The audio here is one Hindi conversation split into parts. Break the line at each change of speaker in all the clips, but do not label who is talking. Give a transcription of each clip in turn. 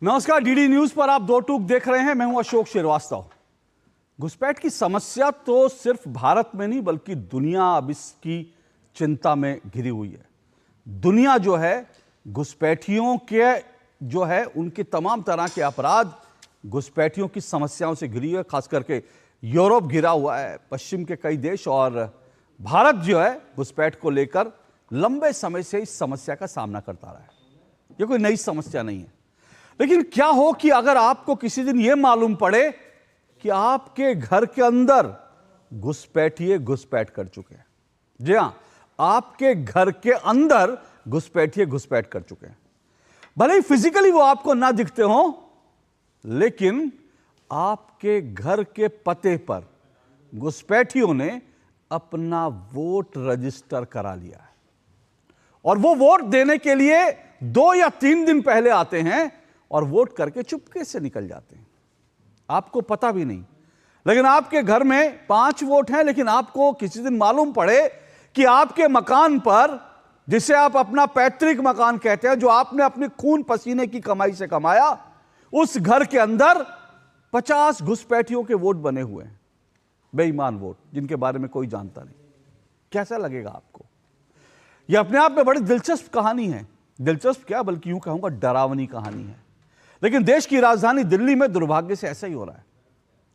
नमस्कार, डीडी न्यूज पर आप दो टूक देख रहे हैं। मैं हूं अशोक श्रीवास्तव। घुसपैठ की समस्या तो सिर्फ भारत में नहीं बल्कि दुनिया अब इसकी चिंता में घिरी हुई है। दुनिया जो है घुसपैठियों के जो है उनके तमाम तरह के अपराध, घुसपैठियों की समस्याओं से घिरी है। खास करके यूरोप घिरा हुआ है, पश्चिम के कई देश, और भारत जो है घुसपैठ को लेकर लंबे समय से इस समस्या का सामना करता रहा है। ये कोई नई समस्या नहीं है। लेकिन क्या हो कि अगर आपको किसी दिन यह मालूम पड़े कि आपके घर के अंदर घुसपैठिए घुसपैठ कर चुके हैं। जी हां, आपके घर के अंदर घुसपैठिए घुसपैठ कर चुके हैं। भले ही फिजिकली वो आपको ना दिखते हो, लेकिन आपके घर के पते पर घुसपैठियों ने अपना वोट रजिस्टर करा लिया है और वो वोट देने के लिए 2 या 3 दिन पहले आते हैं और वोट करके चुपके से निकल जाते हैं। आपको पता भी नहीं। लेकिन आपके घर में 5 वोट हैं, लेकिन आपको किसी दिन मालूम पड़े कि आपके मकान पर, जिसे आप अपना पैतृक मकान कहते हैं, जो आपने अपने खून पसीने की कमाई से कमाया, उस घर के अंदर 50 घुसपैठियों के वोट बने हुए हैं। बेईमान वोट, जिनके बारे में कोई जानता नहीं। कैसा लगेगा आपको? यह अपने आप में बड़ी दिलचस्प कहानी है। दिलचस्प क्या, बल्कि यूं कहूंगा डरावनी कहानी है। लेकिन देश की राजधानी दिल्ली में दुर्भाग्य से ऐसा ही हो रहा है।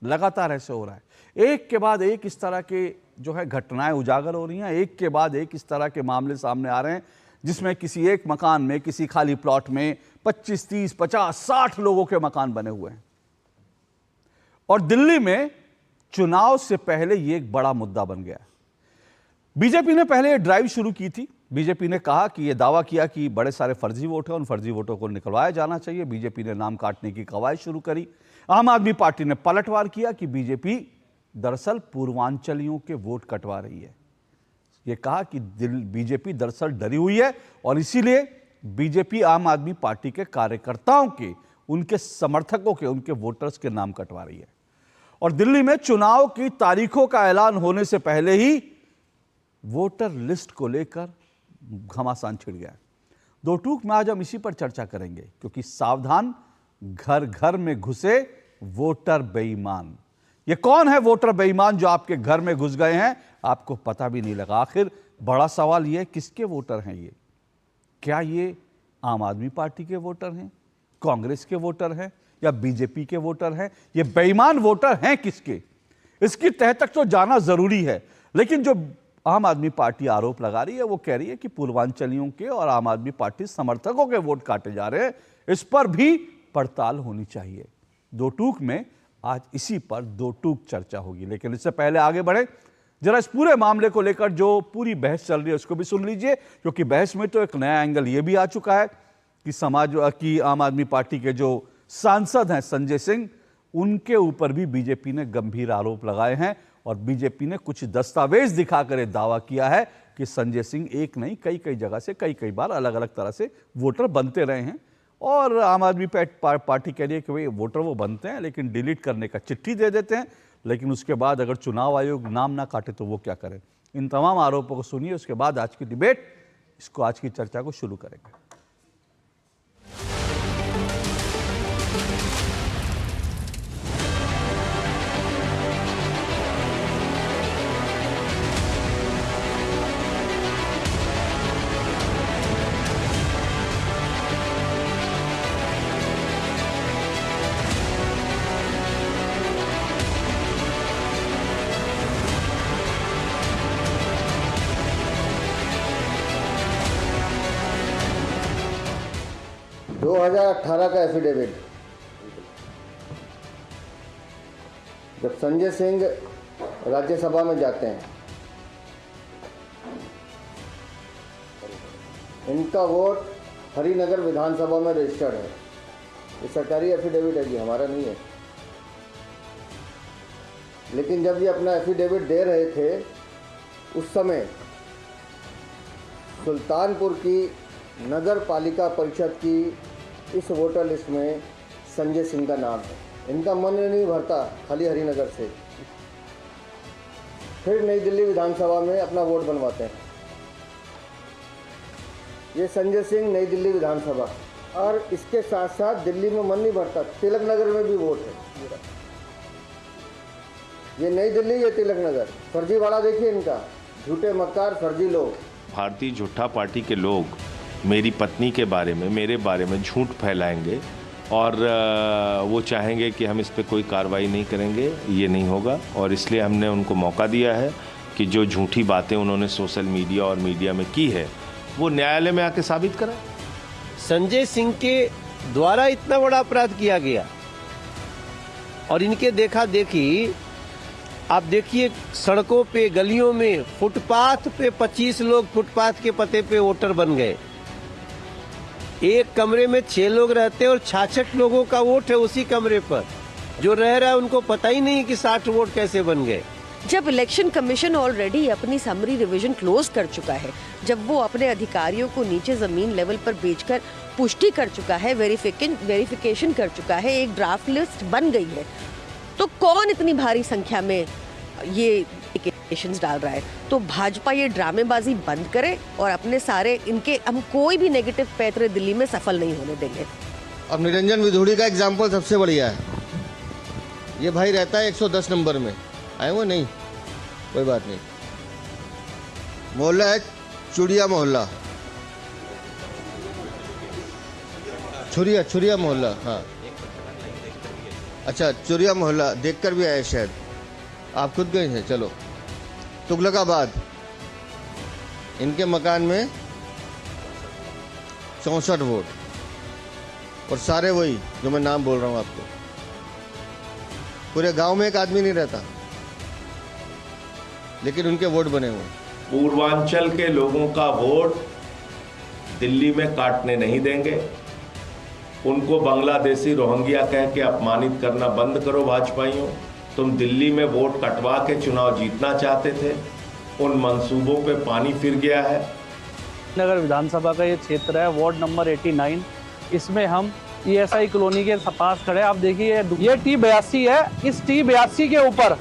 लगातार ऐसे हो रहा है। एक के बाद एक इस तरह के जो है घटनाएं उजागर हो रही हैं। एक के बाद एक इस तरह के मामले सामने आ रहे हैं जिसमें किसी एक मकान में, किसी खाली प्लॉट में 25, 30, 50, 60 लोगों के मकान बने हुए हैं। और दिल्ली में चुनाव से पहले यह एक बड़ा मुद्दा बन गया। बीजेपी ने पहले ड्राइव शुरू की थी। बीजेपी ने कहा कि यह दावा किया कि बड़े सारे फर्जी वोट हैं, उन फर्जी वोटों को निकलवाया जाना चाहिए। बीजेपी ने नाम काटने की कवायद शुरू करी। आम आदमी पार्टी ने पलटवार किया कि बीजेपी दरअसल पूर्वांचलियों के वोट कटवा रही है। यह कहा कि बीजेपी दरअसल डरी हुई है और इसीलिए बीजेपी आम आदमी पार्टी के कार्यकर्ताओं के, उनके समर्थकों के, उनके वोटर्स के नाम कटवा रही है। और दिल्ली में चुनाव की तारीखों का ऐलान होने से पहले ही वोटर लिस्ट को लेकर घमासान छिड़ गया। दो टूक में आज हम इसी पर चर्चा करेंगे, क्योंकि सावधान, घर घर में घुसे वोटर बेईमान। ये कौन है वोटर बेईमान जो आपके घर में घुस गए हैं, आपको पता भी नहीं लगा? आखिर बड़ा सवाल ये, किसके वोटर हैं ये? क्या ये आम आदमी पार्टी के वोटर हैं, कांग्रेस के वोटर हैं, या बीजेपी के वोटर हैं? ये बेईमान वोटर हैं किसके? इसकी तह तक तो जाना जरूरी है। लेकिन जो आम आदमी पार्टी आरोप लगा रही है, वो कह रही है कि पूर्वांचलियों के और आम आदमी पार्टी समर्थकों के वोट काटे जा रहे हैं। इस पर भी पड़ताल होनी चाहिए। दो टूक में आज इसी पर दो टूक चर्चा होगी। लेकिन इससे पहले आगे बढ़े, जरा इस पूरे मामले को लेकर जो पूरी बहस चल रही है उसको भी सुन लीजिए, क्योंकि बहस में तो एक नया एंगल ये भी आ चुका है कि आम आदमी पार्टी के जो सांसद हैं संजय सिंह, उनके ऊपर भी बीजेपी ने गंभीर आरोप लगाए हैं। और बीजेपी ने कुछ दस्तावेज दिखाकर दावा किया है कि संजय सिंह एक नहीं, कई जगह से कई बार अलग अलग तरह से वोटर बनते रहे हैं। और आम आदमी पार्टी कह रही है कि भाई वोटर वो बनते हैं, लेकिन डिलीट करने का चिट्ठी दे देते हैं, लेकिन उसके बाद अगर चुनाव आयोग नाम ना काटे तो वो क्या करें? इन तमाम आरोपों को सुनिए, उसके बाद आज की डिबेट, आज की चर्चा को शुरू करेंगे।
2018 का एफिडेविट, जब संजय सिंह राज्यसभा में जाते हैं, इनका वोट हरिनगर विधानसभा में रजिस्टर्ड है। ये सरकारी एफिडेविट है जी, हमारा नहीं है। लेकिन जब ये अपना एफिडेविट दे रहे थे, उस समय सुल्तानपुर की नगर पालिका परिषद की इस वोटर लिस्ट में संजय सिंह का नाम है। इनका मन नहीं भरता खाली हरिनगर से, फिर नई दिल्ली विधानसभा में अपना वोट बनवाते हैं। ये संजय सिंह, नई दिल्ली विधानसभा, और इसके साथ साथ दिल्ली में मन नहीं भरता, तिलक नगर में भी वोट है। ये नई दिल्ली, ये तिलक नगर, फर्जीवाड़ा देखिए इनका, झूठे मक्कार फर्जी लोग।
भारतीय झूठा पार्टी के लोग मेरी पत्नी के बारे में, मेरे बारे में झूठ फैलाएंगे और वो चाहेंगे कि हम इस पे कोई कार्रवाई नहीं करेंगे। ये नहीं होगा और इसलिए हमने उनको मौका दिया है कि जो झूठी बातें उन्होंने सोशल मीडिया और मीडिया में की है वो न्यायालय में आके साबित करें।
संजय सिंह के द्वारा इतना बड़ा अपराध किया गया और इनके देखा देखी आप देखिए सड़कों पे, गलियों में, फुटपाथ पे 25 लोग फुटपाथ के पते पे वोटर बन गए। एक कमरे में 6 लोग रहते हैं और 66 लोगों का वोट है उसी कमरे पर। जो रह रहा है उनको पता ही नहीं कि 60 वोट कैसे बन गए।
जब इलेक्शन कमीशन ऑलरेडी अपनी समरी रिवीजन क्लोज कर चुका है, जब वो अपने अधिकारियों को नीचे जमीन लेवल पर भेजकर पुष्टि कर चुका है, वेरिफिकेशन कर चुका है, एक ड्राफ्ट लिस्ट बन गई है, तो कौन इतनी भारी संख्या में ये एप्लीकेशंस डाल रहा है? तो भाजपा ये ड्रामेबाजी बंद करे और अपने सारे इनके, हम कोई भी नेगेटिव पैतरे दिल्ली में सफल नहीं होने देंगे।
अब निरंजन विधुड़ी का एग्जाम्पल सबसे बढ़िया है। ये भाई रहता है 110 नंबर में, आए वो नहीं, कोई बात नहीं। मोहल्ला है चुड़िया मोहल्ला, छुरिया मोहल्ला, हाँ अच्छा चुरिया मोहल्ला देखकर भी आए शायद, आप खुद गए हैं। चलो तुगलकाबाद, इनके मकान में 64 वोट और सारे वही जो मैं नाम बोल रहा हूँ आपको। पूरे गांव में एक आदमी नहीं रहता लेकिन उनके वोट बने हुए।
पूर्वांचल के लोगों का वोट दिल्ली में काटने नहीं देंगे। उनको बांग्लादेशी रोहिंग्या कह के अपमानित करना बंद करो। भाजपाइयों, तुम दिल्ली में वोट कटवा के चुनाव जीतना चाहते थे, उन मंसूबों पे पानी फिर गया है।
नगर विधानसभा का ये क्षेत्र है, वार्ड नंबर 89। इसमें हम ESI कॉलोनी के पास खड़े हैं। आप देखिए ये T82 है। इस T82 के ऊपर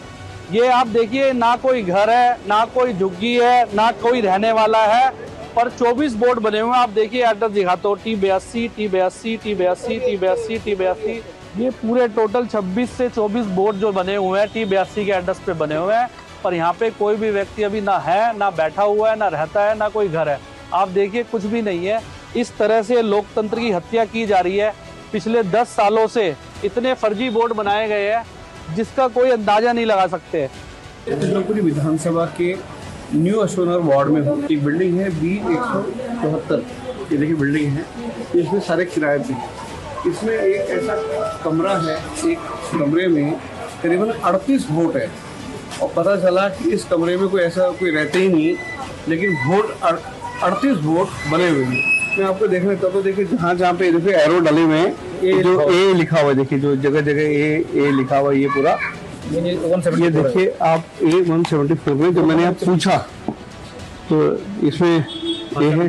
ये आप देखिए ना कोई घर है, ना कोई झुग्गी है, ना कोई रहने वाला है, पर 24 बोर्ड बने हुए हैं। आप देखिए एड्रेस दिखाता हूँ, T82। ये पूरे टोटल 26 से 24 बोर्ड जो बने हुए हैं T82 के एड्रेस पे बने हुए हैं, पर यहाँ पे कोई भी व्यक्ति अभी ना है, ना बैठा हुआ है, ना रहता है, ना कोई घर है। आप देखिए कुछ भी नहीं है। इस तरह से लोकतंत्र की हत्या की जा रही है। पिछले 10 सालों से इतने फर्जी बोर्ड बनाए गए हैं जिसका कोई अंदाजा नहीं लगा सकते।
इंद्रपुरी विधानसभा के न्यू अशोनर वार्ड में एक बिल्डिंग है B174, ये देखिए बिल्डिंग है, इसमें सारे किराए पे। इसमें एक ऐसा कमरा है, एक कमरे में करीबन 38 वोट है और पता चला कि इस कमरे में कोई ऐसा कोई रहते ही नहीं, लेकिन वोट 38 वोट बने हुए हैं। मैं आपको देखने तब तो देखिए जहाँ पे देखिए एरो डले हुए हैं, ये जो A लिखा हुआ है, देखिए जो जगह जगह A लिखा हुआ है, ये पूरा ये देखिए आप A174 में जो मैंने आप पूछा तो इसमें ये है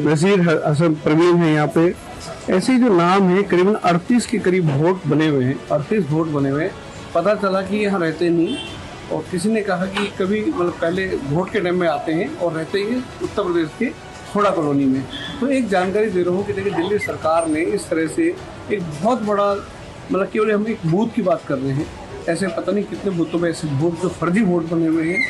नसीर हसन प्रवीण है। यहाँ पे ऐसे ही जो नाम है करीबन 38 के करीब वोट बने हुए हैं, 38 वोट बने हुए हैं। पता चला कि यहाँ रहते नहीं और किसी ने कहा कि कभी मतलब पहले वोट के टाइम में आते हैं और रहते ही उत्तर प्रदेश के खोड़ा कॉलोनी में। तो एक जानकारी दे रहा हूँ कि देखिए दिल्ली सरकार ने इस तरह से एक बहुत बड़ा, मतलब केवल हम एक बूथ की बात कर रहे हैं, ऐसे पता नहीं कितने बूथों में ऐसे वोट जो फर्जी वोट बने हुए हैं।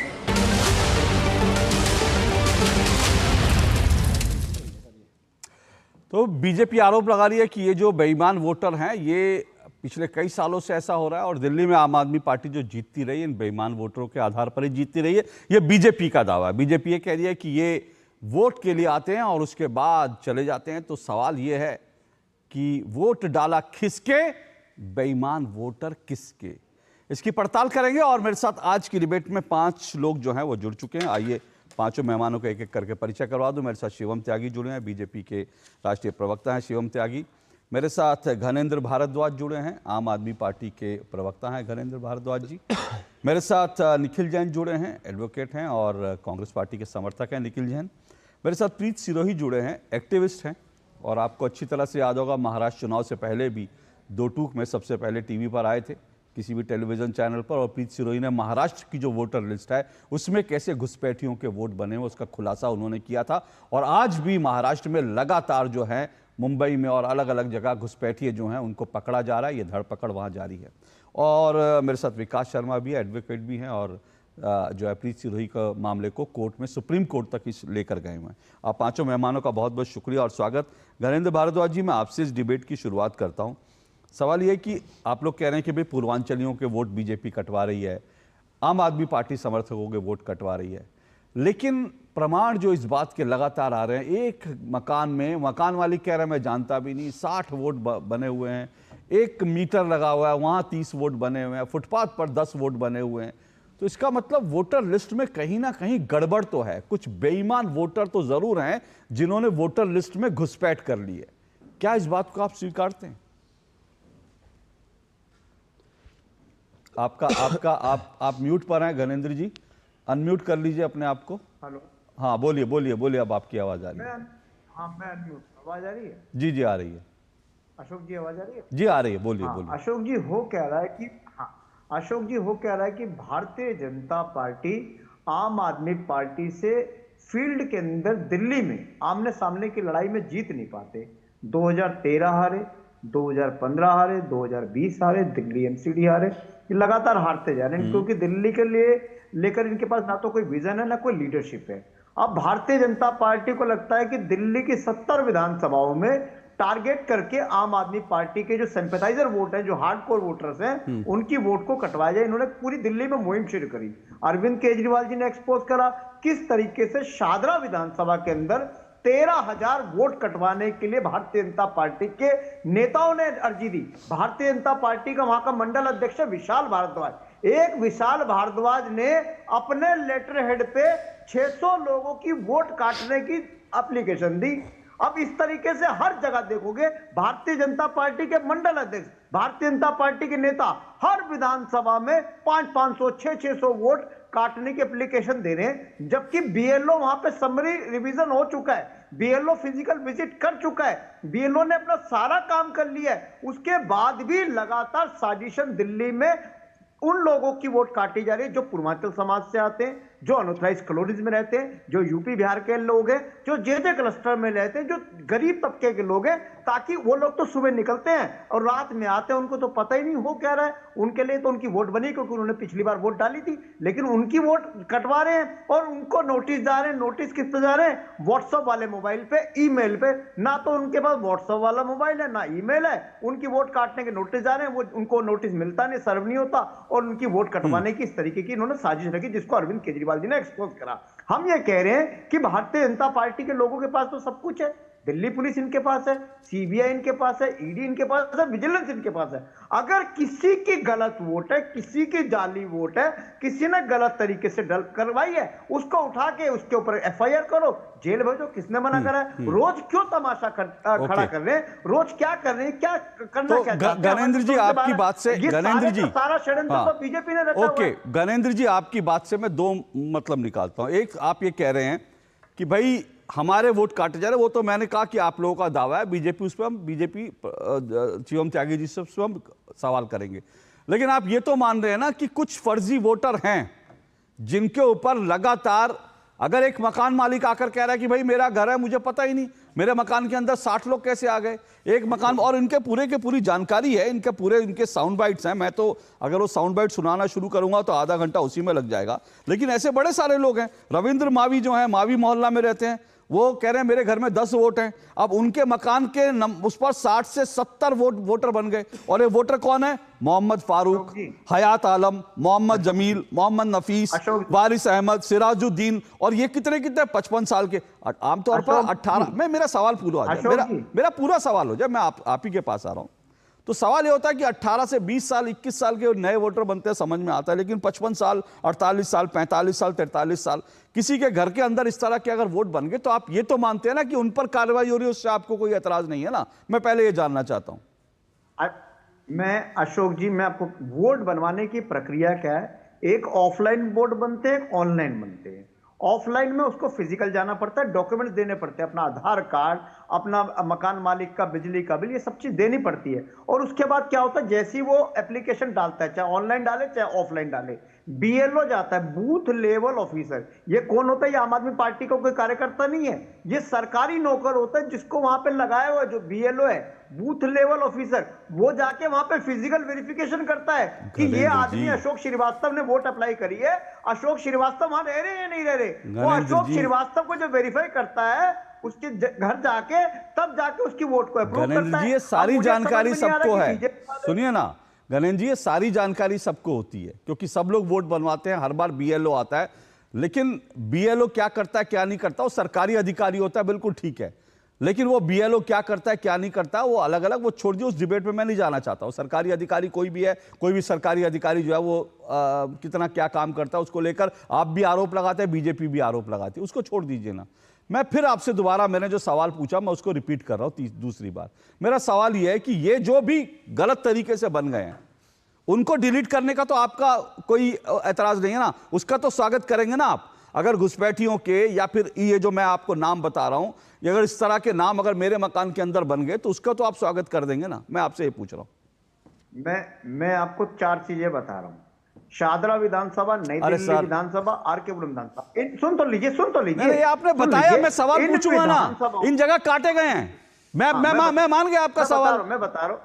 तो बीजेपी आरोप लगा रही है कि ये जो बेईमान वोटर हैं ये पिछले कई सालों से ऐसा हो रहा है और दिल्ली में आम आदमी पार्टी जो जीतती रही है इन बेईमान वोटरों के आधार पर ही जीतती रही है। ये बीजेपी का दावा है। बीजेपी ये कह रही है कि ये वोट के लिए आते हैं और उसके बाद चले जाते हैं। तो सवाल ये है कि वोट डाला किसके, बेईमान वोटर किसके, इसकी पड़ताल करेंगे। और मेरे साथ आज की डिबेट में 5 लोग जो हैं वो जुड़ चुके हैं। आइए पांचों मेहमानों को एक एक करके परिचय करवा दूं। मेरे साथ शिवम त्यागी जुड़े हैं, बीजेपी के राष्ट्रीय प्रवक्ता हैं शिवम त्यागी। मेरे साथ घनेंद्र भारद्वाज जुड़े हैं, आम आदमी पार्टी के प्रवक्ता हैं घनेंद्र भारद्वाज जी। मेरे साथ निखिल जैन जुड़े हैं, एडवोकेट हैं और कांग्रेस पार्टी के समर्थक हैं निखिल जैन। मेरे साथ प्रीत सिरोही जुड़े हैं, एक्टिविस्ट हैं और आपको अच्छी तरह से याद होगा महाराष्ट्र चुनाव से पहले भी 2 टूक में सबसे पहले टीवी पर आए थे किसी भी टेलीविजन चैनल पर। और प्रीत सिरोही ने महाराष्ट्र की जो वोटर लिस्ट है उसमें कैसे घुसपैठियों के वोट बने हुए उसका खुलासा उन्होंने किया था। और आज भी महाराष्ट्र में लगातार जो है मुंबई में और अलग अलग जगह घुसपैठिए जो हैं उनको पकड़ा जा रहा है, ये धरपकड़ वहाँ जारी है। और मेरे साथ विकास शर्मा भी है, एडवोकेट भी हैं, और जो है प्रीत सिरोही का मामले को कोर्ट में सुप्रीम कोर्ट तक इस लेकर गए हुए हैं। आप पांचों मेहमानों का बहुत बहुत शुक्रिया और स्वागत। गणेंद्र भारद्वाज जी, मैं आपसे इस डिबेट की शुरुआत करता हूँ। सवाल ये है कि आप लोग कह रहे हैं कि भाई पूर्वांचलियों के वोट बीजेपी कटवा रही है, आम आदमी पार्टी समर्थकों के वोट कटवा रही है, लेकिन प्रमाण जो इस बात के लगातार आ रहे हैं, एक मकान में मकान मालिक कह रहा है मैं जानता भी नहीं, 60 वोट बने हुए हैं, एक मीटर लगा हुआ है वहाँ 30 वोट बने हुए हैं, फुटपाथ पर 10 वोट बने हुए हैं। तो इसका मतलब वोटर लिस्ट में कहीं ना कहीं गड़बड़ तो है, कुछ बेईमान वोटर तो जरूर हैं जिन्होंने वोटर लिस्ट में घुसपैठ कर ली है। क्या इस बात को आप स्वीकारते हैं? आप म्यूट पर हैं गणेंद्र जी, अनम्यूट कर लीजिए अपने आप को।
हेलो,
हाँ बोलिए, अब आपकी आवाज आ रही है।
मैं अनम्यूट, आवाज आ रही है?
जी आ रही है।
अशोक जी आवाज आ रही है?
जी आ रही है, बोलिए।
अशोक जी हो कह रहा है कि अशोक जी हो कह रहा है कि भारतीय जनता पार्टी आम आदमी पार्टी से फील्ड के अंदर दिल्ली में आमने सामने की लड़ाई में जीत नहीं पाते। 2013 हारे, 2015 हारे, 2020 हारे, दिल्ली एमसीडी हारे, ये लगातार हारते जा रहे हैं क्योंकि दिल्ली के लिए लेकर इनके पास ना तो कोई विजन है ना कोई लीडरशिप है। अब भारतीय जनता पार्टी को लगता है कि दिल्ली की 70 विधानसभाओं में टारगेट करके आम आदमी पार्टी के जो सिंपैथाइजर वोट हैं, जो हार्डकोर वोटर्स हैं, उनकी वोट को कटवाया जाए। इन्होंने पूरी दिल्ली में मुहिम शुरू करी। अरविंद केजरीवाल जी ने एक्सपोज करा किस तरीके से शादरा विधानसभा के अंदर 13,000 वोट कटवाने के लिए भारतीय जनता पार्टी के नेताओं ने अर्जी दी। भारतीय जनता पार्टी का वहां का मंडल अध्यक्ष विशाल भारद्वाज, एक विशाल भारद्वाज ने अपने लेटर हेड पे 600 लोगों की वोट काटने की एप्लीकेशन दी। अब इस तरीके से हर जगह देखोगे भारतीय जनता पार्टी के मंडल अध्यक्ष, भारतीय जनता पार्टी के नेता हर विधानसभा में 500, 600 वोट काटने की एप्लीकेशन दे रहे हैं, जबकि बीएलओ वहां पे समरी रिवीजन हो चुका है, बीएलओ फिजिकल विजिट कर चुका है, बीएलओ ने अपना सारा काम कर लिया है। उसके बाद भी लगातार साजिशन दिल्ली में उन लोगों की वोट काटी जा रही है जो पूर्वांचल समाज से आते हैं, जो अनऑथराइज्ड कॉलोनीज में रहते हैं, जो यूपी बिहार के लोग हैं, जो जे क्लस्टर में रहते हैं, जो गरीब तबके के लोग हैं, ताकि वो लोग तो सुबह निकलते हैं और रात में आते हैं, उनको तो पता ही नहीं हो क्या रहा है। उनके लिए तो उनकी वोट बनी क्योंकि उन्होंने पिछली बार वोट डाली थी, लेकिन उनकी वोट कटवा रहे हैं और उनको नोटिस जा रहे हैं। नोटिस किस पे जा रहे हैं? व्हाट्सएप वाले मोबाइल पे, ईमेल पे। ना तो उनके पास व्हाट्सएप वाला मोबाइल है, ना ईमेल है, उनकी वोट काटने के नोटिस जा रहे हैं, वो उनको नोटिस मिलता नहीं, सर्व नहीं होता, और उनकी वोट कटवाने की इस तरीके की इन्होंने साजिश रखी, जिसको अरविंद केजरीवाल जी ने एक्सपोज करा। हम ये कह रहे हैं कि भारतीय जनता पार्टी के लोगों के पास तो सब कुछ है, दिल्ली पुलिस इनके पास है, सीबीआई इनके पास है, ईडी इनके पास है, विजिलेंस इनके पास है। अगर किसी की गलत वोट है, किसी की जाली वोट है, किसी ने गलत तरीके से डल करवाई है, उसको उठा के उसके ऊपर एफआईआर करो, जेल भेजो। किसने मना करा है? रोज क्यों तमाशा खड़ा कर रहे हैं? रोज क्या कर रहे हैं? क्या करना
तो
क्या चाहते हैं?
गणेंद्र जी आपकी बात से, गणेंद्र जी
सारा षड्यंत्र तो बीजेपी ने रचा हुआ है।
ओके गणेंद्र जी, आपकी बात से मैं दो मतलब निकालता हूं। एक, आप ये कह रहे हैं कि भाई हमारे वोट काटे जा रहे, वो तो मैंने कहा कि आप लोगों का दावा है, बीजेपी उस पर हम शिवम त्यागी जी से हम सवाल करेंगे, लेकिन आप ये तो मान रहे हैं ना कि कुछ फर्जी वोटर हैं जिनके ऊपर लगातार, अगर एक मकान मालिक आकर कह रहा है कि भाई मेरा घर है, मुझे पता ही नहीं मेरे मकान के अंदर 60 लोग कैसे आ गए, एक मकान, और इनके पूरे के पूरी जानकारी है, इनके साउंड बाइट्स हैं। मैं तो अगर वो साउंड बाइट सुनाना शुरू करूंगा तो आधा घंटा उसी में लग जाएगा, लेकिन ऐसे बड़े सारे लोग हैं। रविंद्र मावी जो हैं, मावी मोहल्ला में रहते हैं, वो कह रहे हैं मेरे घर में 10 वोट हैं। अब उनके मकान के उस पर 60 से 70 वोटर बन गए, और ये वोटर कौन है? मोहम्मद फारूक, हयात आलम, मोहम्मद जमील, मोहम्मद नफीस, वारिस अहमद, सिराजुद्दीन, और ये कितने 55 साल के। आमतौर पर 18 में, मेरा सवाल पूरा हो जाए, मेरा पूरा सवाल हो जाए, मैं आप ही के पास आ रहा हूं। तो सवाल ये होता है कि 18 से 20 साल 21 साल के नए वोटर बनते हैं, समझ में आता है, लेकिन 55 साल 48 साल 45 साल 43 साल किसी के घर के अंदर इस तरह के अगर वोट बन गए, तो आप ये तो मानते हैं ना कि उन पर कार्रवाई हो रही है, उससे आपको कोई एतराज नहीं है ना? मैं पहले ये जानना चाहता हूं।
मैं अशोक जी, मैं आपको, वोट बनवाने की प्रक्रिया क्या है? एक ऑफलाइन वोट बनते हैं, एक ऑनलाइन बनते हैं। ऑफलाइन में उसको फिजिकल जाना पड़ता है, डॉक्यूमेंट्स देने पड़ते हैं, अपना आधार कार्ड, अपना मकान मालिक का बिजली का बिल, ये सब चीज देनी पड़ती है। और उसके बाद क्या होता है, जैसे ही वो एप्लीकेशन डालता है, चाहे ऑनलाइन डाले चाहे ऑफलाइन डाले, बीएलओ जाता है, बूथ लेवल ऑफिसर। ये कौन होता है? ये आम आदमी पार्टी का कोई कार्यकर्ता नहीं है, ये सरकारी नौकर होता है जिसको वहां पे लगाया हुआ है, जो बीएलओ है, बूथ लेवल ऑफिसर। वो जाके वहां पे फिजिकल वेरिफिकेशन करता है कि ये आदमी अशोक श्रीवास्तव ने वोट अप्लाई करी है, अशोक श्रीवास्तव वहां रह रहे हैं या नहीं रह रहे। वो अशोक श्रीवास्तव को जो वेरीफाई करता है, उसके घर जाके तब जाके उसकी वोट को अप्रूव करता है।
ये सारी जानकारी सबको है, सुनिए ना गणेश जी, ये सारी जानकारी सबको होती है क्योंकि सब लोग वोट बनवाते हैं, हर बार बीएलओ आता है। लेकिन बीएलओ क्या करता है क्या नहीं करता, वो सरकारी अधिकारी होता है, बिल्कुल ठीक है। लेकिन वो बीएलओ क्या करता है क्या नहीं करता, वो अलग अलग, वो छोड़ दिए, उस डिबेट में मैं नहीं जाना चाहता हूँ। सरकारी अधिकारी कोई भी है, कोई भी सरकारी अधिकारी जो है वो कितना क्या काम करता है उसको लेकर आप भी आरोप लगाते हैं, बीजेपी भी आरोप लगाती है, उसको छोड़ दीजिए ना। मैं फिर आपसे दोबारा, मैंने जो सवाल पूछा मैं उसको रिपीट कर रहा हूं दूसरी बार। मेरा सवाल यह है कि ये जो भी गलत तरीके से बन गए हैं उनको डिलीट करने का तो आपका कोई एतराज नहीं है ना, उसका तो स्वागत करेंगे ना आप। अगर घुसपैठियों के या फिर ये जो मैं आपको नाम बता रहा हूं, अगर इस तरह के नाम अगर मेरे मकान के अंदर बन गए तो उसका तो आप स्वागत कर देंगे ना। मैं आपसे ये पूछ रहा हूं।
मैं आपको 4 चीजें बता रहा हूं। शादरा विधानसभा, नई दिल्ली विधानसभा, आरके पुरम विधानसभा, सुन तो लीजिए।
नहीं, आपने बताया, मैं सवाल पूछूंगा ना, इन जगह काटे गए हैं। मैं मान गया आपका सवाल।
मैं बता रहा हूं,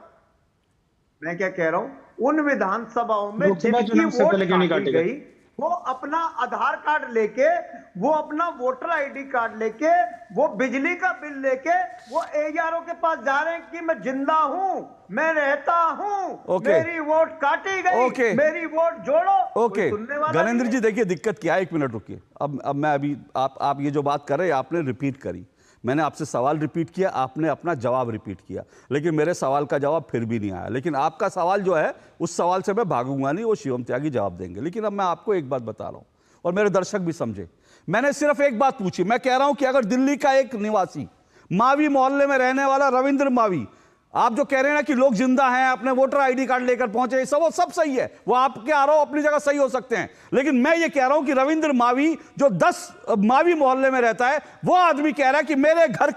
मैं क्या कह रहा हूं, उन विधानसभाओं में जिनकी वोट काटी गई, वो अपना आधार कार्ड लेके, वो अपना वोटर आईडी कार्ड लेके, वो बिजली का बिल लेके, वो एआरओ के पास जा रहे हैं कि मैं जिंदा हूं, मैं रहता हूं, मेरी वोट काटी गई, मेरी वोट जोड़ो।
ओके गणेंद्र जी, देखिए दिक्कत क्या है, 1 मिनट रुकिए। अब मैं अभी आप ये जो बात कर रहे हैं आपने रिपीट करी, मैंने आपसे सवाल रिपीट किया, आपने अपना जवाब रिपीट किया, लेकिन मेरे सवाल का जवाब फिर भी नहीं आया। लेकिन आपका सवाल जो है उस सवाल से मैं भागूंगा नहीं, वो शिवम त्यागी जवाब देंगे। लेकिन अब मैं आपको एक बात बता रहा हूं और मेरे दर्शक भी समझे, मैंने सिर्फ एक बात पूछी। मैं कह रहा हूं कि अगर दिल्ली का एक निवासी, मावी मोहल्ले में रहने वाला रविंद्र मावी, आप जो कह रहे हैं ना कि लोग जिंदा हैं, अपने वोटर आईडी कार्ड लेकर पहुंचे, सब सही है, वो आपके आरोप अपनी जगह सही हो सकते हैं। लेकिन मैं ये कह रहा हूं कि रविंद्र मावी जो 10 मावी मोहल्ले में रहता है, वो आदमी कह रहा है कि मेरे घर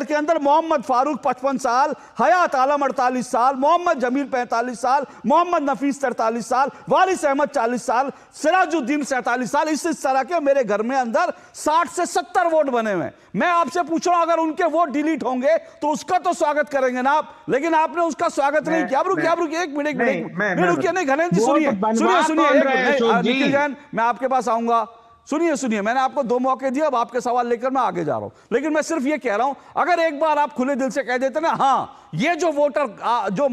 के अंदर मोहम्मद फारूक 55 साल, हयात आलम 48 साल, मोहम्मद जमील 45 साल, मोहम्मद नफीस 43 साल, वारिस अहमद 40 साल, सिराजुद्दीन 47 साल, इस तरह के मेरे घर में अंदर 60 से 70 वोट बने हुए। मैं आपसे पूछ रहा हूं, अगर उनके वोट डिलीट होंगे तो उसका तो स्वागत करेंगे ना आप, लेकिन आपने उसका स्वागत नहीं किया। रुकिए 1 मिनट, रुकिए, नहीं गणेश जी सुनिए, निखिल जैन मैं आपके पास आऊंगा, सुनिए, मैंने आपको 2 मौके दिए, अब आपके सवाल लेकर मैं आगे जा रहा हूं। लेकिन मैं सिर्फ ये कह रहा हूं, अगर एक बार आप खुले दिल से कह देते ना, हाँ ये जो वोटर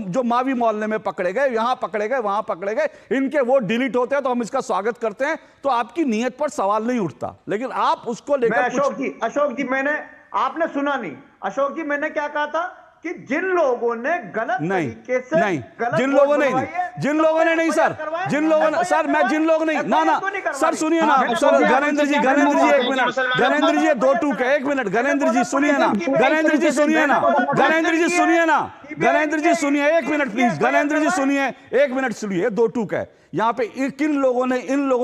जो मावी मोहल्ले में पकड़े गए, यहां पकड़े गए, वहां पकड़े गए, इनके वोट डिलीट होते हैं तो हम इसका स्वागत करते हैं, तो आपकी नीयत पर सवाल नहीं उठता। लेकिन आप उसको लेकर
अशोक जी आपने सुना नहीं। अशोक जी मैंने क्या कहा था कि जिन लोगों ने गलत तरीके से
जिन लोगों ने नहीं सर, मैं जिन लोग नहीं ना सर, सुनिए ना सर, गणेंद्र जी 1 मिनट, गणेंद्र जी 2 टूक है, 1 मिनट, गणेंद्र जी सुनिए ना, गणेंद्र जी सुनिए, 1 मिनट प्लीज, गणेंद्र जी सुनिए, 1 मिनट सुनिए, 2 टूक है यहाँ पे। इन लोगों ने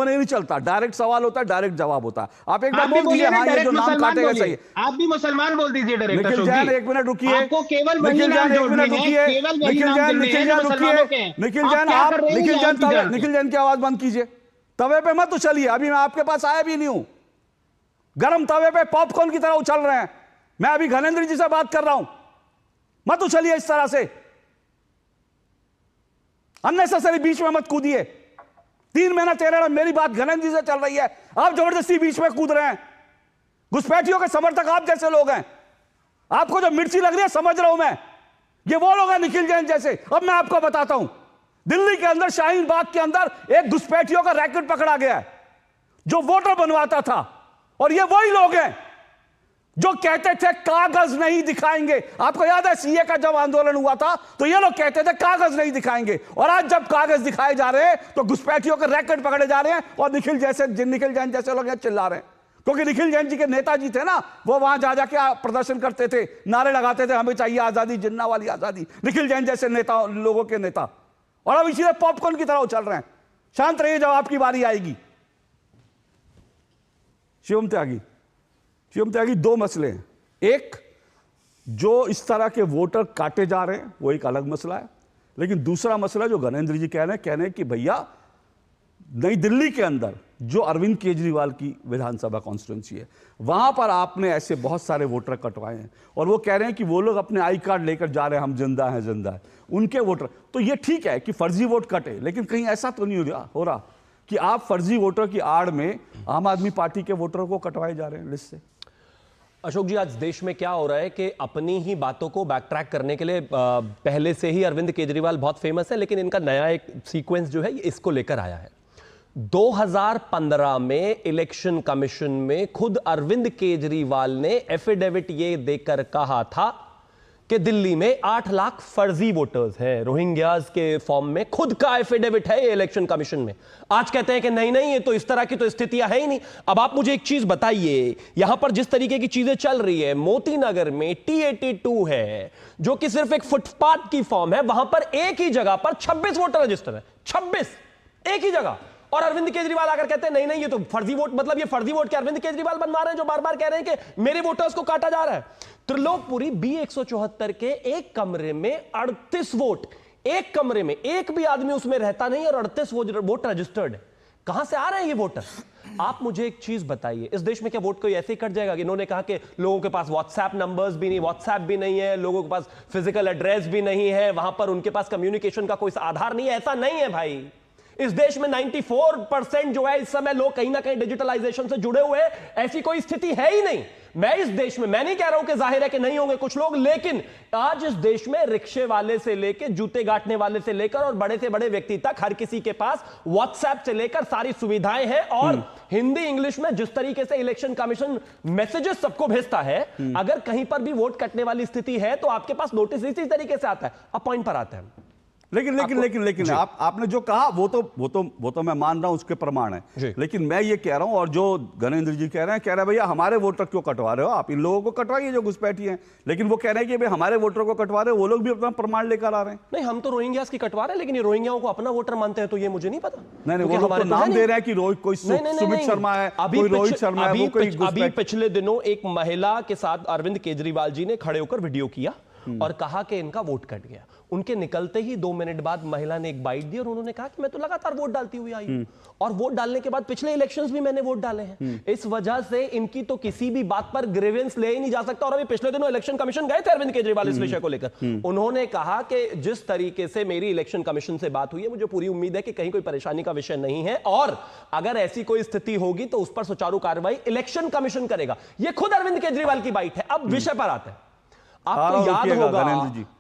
नहीं चलता, डायरेक्ट सवाल होता है, डायरेक्ट जवाब होता है। आप एक बार बोल दीजिए, हाँ ये जो नाम काटेगा सही,
आप भी मुसलमान बोल दीजिए डायरेक्ट।
निखिल जैन 1 मिनट रुकिए, निखिल जैन 1 मिनट रुकिए, निखिल जैन की आवाज बंद कीजिए, तवे पे मत उछलिए, अभी मैं आपके पास आया भी नहीं हूं, गर्म तवे पे पॉपकॉर्न की तरह उछल रहे हैं। मैं अभी गणेंद्र जी से बात कर रहा हूं, मत उछलिए इस तरह से, अननेसेसरी बीच में मत कूदिए। 3 महीना 13 मेरी बात गणेंद्र जी से चल रही है, आप जबरदस्ती बीच में कूद रहे हैं। घुसपैठियों के समर्थक आप जैसे लोग हैं, आपको जो मिर्ची लग रही है समझ रहा हूं मैं, ये वो लोग हैं निखिल जैन जैसे। अब मैं आपको बताता हूं, दिल्ली के अंदर शाहीन बाग के अंदर एक घुसपैठियों का रैकेट पकड़ा गया है जो वोटर बनवाता था, और ये वही लोग हैं जो कहते थे कागज नहीं दिखाएंगे। आपको याद है सीए का जब आंदोलन हुआ था तो ये लोग कहते थे कागज नहीं दिखाएंगे, और आज जब कागज दिखाए जा रहे हैं तो घुसपैठियों के रैकेट पकड़े जा रहे हैं, और निखिल जैन जैसे लोग यहाँ चिल्ला रहे हैं। क्योंकि निखिल जैन जी के नेताजी थे ना, वो वहां जा जाके प्रदर्शन करते थे, नारे लगाते थे, हमें चाहिए आजादी, जिन्ना वाली आजादी। निखिल जैन जैसे नेता, लोगों के नेता, और अब इसीलिए पॉपकॉर्न की तरह उछल रहे हैं। शांत रहिए, जब आपकी बारी आएगी। शिवम त्यागी 2 मसले हैं, एक जो इस तरह के वोटर काटे जा रहे हैं वो एक अलग मसला है, लेकिन दूसरा मसला जो गणेंद्र जी कह रहे हैं कि भैया नई दिल्ली के अंदर जो अरविंद केजरीवाल की विधानसभा कॉन्स्टिट्यूंसी है, वहां पर आपने ऐसे बहुत सारे वोटर कटवाए हैं और वो कह रहे हैं कि वो लोग अपने आई कार्ड लेकर जा रहे हैं, हम जिंदा हैं, जिंदा है उनके वोटर। तो ये ठीक है कि फर्जी वोट कटे, लेकिन कहीं ऐसा तो नहीं हो रहा कि आप फर्जी वोटर की आड़ में आम आदमी पार्टी के वोटरों को कटवाए जा रहे हैं लिस्ट से।
अशोक जी, आज देश में क्या हो रहा है कि अपनी ही बातों को बैकट्रैक करने के लिए पहले से ही अरविंद केजरीवाल बहुत फेमस है, लेकिन इनका नया एक सीक्वेंस जो है इसको लेकर आया है। 2015 में इलेक्शन कमीशन में खुद अरविंद केजरीवाल ने एफिडेविट ये देकर कहा था कि दिल्ली में 8 लाख फर्जी वोटर्स हैं, रोहिंग्यास के फॉर्म में। खुद का एफिडेविट है ये इलेक्शन कमीशन में। आज कहते हैं कि नहीं नहीं, ये तो इस तरह की तो स्थितियां है ही नहीं। अब आप मुझे एक चीज बताइए, यहां पर जिस तरीके की चीजें चल रही है, मोती नगर में T82 है जो कि सिर्फ एक फुटपाथ की फॉर्म है, वहां पर एक ही जगह पर 26 वोटर रजिस्टर है, 26 एक ही जगह। और अरविंद केजरीवाल आकर कहते हैं नहीं नहीं, ये तो फर्जी वोट, मतलब ये फर्जी वोट के अरविंद केजरीवाल बनवा रहे हैं जो बार बार कह रहे हैं कि मेरे वोटर्स को काटा जा रहा है। त्रिलोकपुरी B174 के एक कमरे में 38 वोट, एक कमरे में एक भी आदमी उसमें रहता नहीं और 38 वोट रजिस्टर्ड है। कहां से आ रहे हैं ये वोटर? आप मुझे एक चीज बताइए, इस देश में क्या वोट कोई ऐसे ही कट जाएगा? इन्होंने कहा कि लोगों के पास व्हाट्सएप नंबर्स भी नहीं, व्हाट्सएप भी नहीं है, लोगों के पास फिजिकल एड्रेस भी नहीं है, वहां पर उनके पास कम्युनिकेशन का कोई आधार नहीं है। ऐसा नहीं है भाई। इस देश में 94% जो है इस समय लोग कहीं ना कहीं डिजिटलाइजेशन से जुड़े हुए हैं। ऐसी कोई स्थिति है ही नहीं। मैं इस देश में, मैं नहीं कह रहा हूं कि जाहिर है कि नहीं होंगे कुछ लोग, लेकिन आज इस देश में रिक्शे वाले से लेकर जूते गांठने वाले से लेकर और बड़े से बड़े व्यक्ति तक हर किसी के पास व्हाट्सएप से लेकर सारी सुविधाएं हैं। और हिंदी इंग्लिश में जिस तरीके से इलेक्शन कमीशन मैसेजेस सबको भेजता है, अगर कहीं पर भी वोट कटने वाली स्थिति है तो आपके पास नोटिस इसी तरीके से आता है। अब पॉइंट पर आते हैं।
लेकिन आपने जो कहा वो तो मैं मान रहा हूं, उसके प्रमाण है। लेकिन मैं ये कह रहा हूं, और जो गणेंद्र जी कह रहे हैं भैया हमारे वोटर क्यों कटवा रहे हो, आप इन लोगों को कटवाइए जो घुसपैठी हैं। लेकिन वो कह रहे हैं कि भाई हमारे वोटर को कटवा रहे हो, वो लोग भी अपना प्रमाण लेकर आ रहे हैं।
नहीं, हम तो रोहिंग्यास की कटवा रहे हैं, लेकिन ये रोहिंग्याओं को अपना वोटर मानते हैं तो ये मुझे नहीं पता।
नहीं, वो लोग तो नाम दे रहे हैं कि कोई सुमित शर्मा है, कोई रोहित शर्मा है।
अभी पिछले दिनों एक महिला के साथ अरविंद केजरीवाल जी ने खड़े होकर वीडियो किया और कहा कि इनका वोट कट गया। उनके निकलते ही 2 मिनट बाद महिला ने एक बाइट दी और उन्होंने कहा कि मैं तो लगातार वोट डालती हुई आई हूं और वोट डालने के बाद पिछले इलेक्शंस भी मैंने वोट डाले हैं। इस वजह से इनकी तो किसी भी बात पर ग्रीवेंस ले ही नहीं जा सकता। और अभी पिछले दिनों इलेक्शन कमीशन गए थे अरविंद केजरीवाल इस विषय को लेकर। उन्होंने कहा कि जिस तरीके से मेरी इलेक्शन कमीशन से बात हुई है, मुझे पूरी उम्मीद है कि कहीं कोई परेशानी का विषय नहीं है और अगर ऐसी कोई स्थिति होगी तो उस पर सुचारू कार्रवाई इलेक्शन कमीशन करेगा। यह खुद अरविंद केजरीवाल की बाइट है। अब विषय पर आते हैं। आपको याद होगा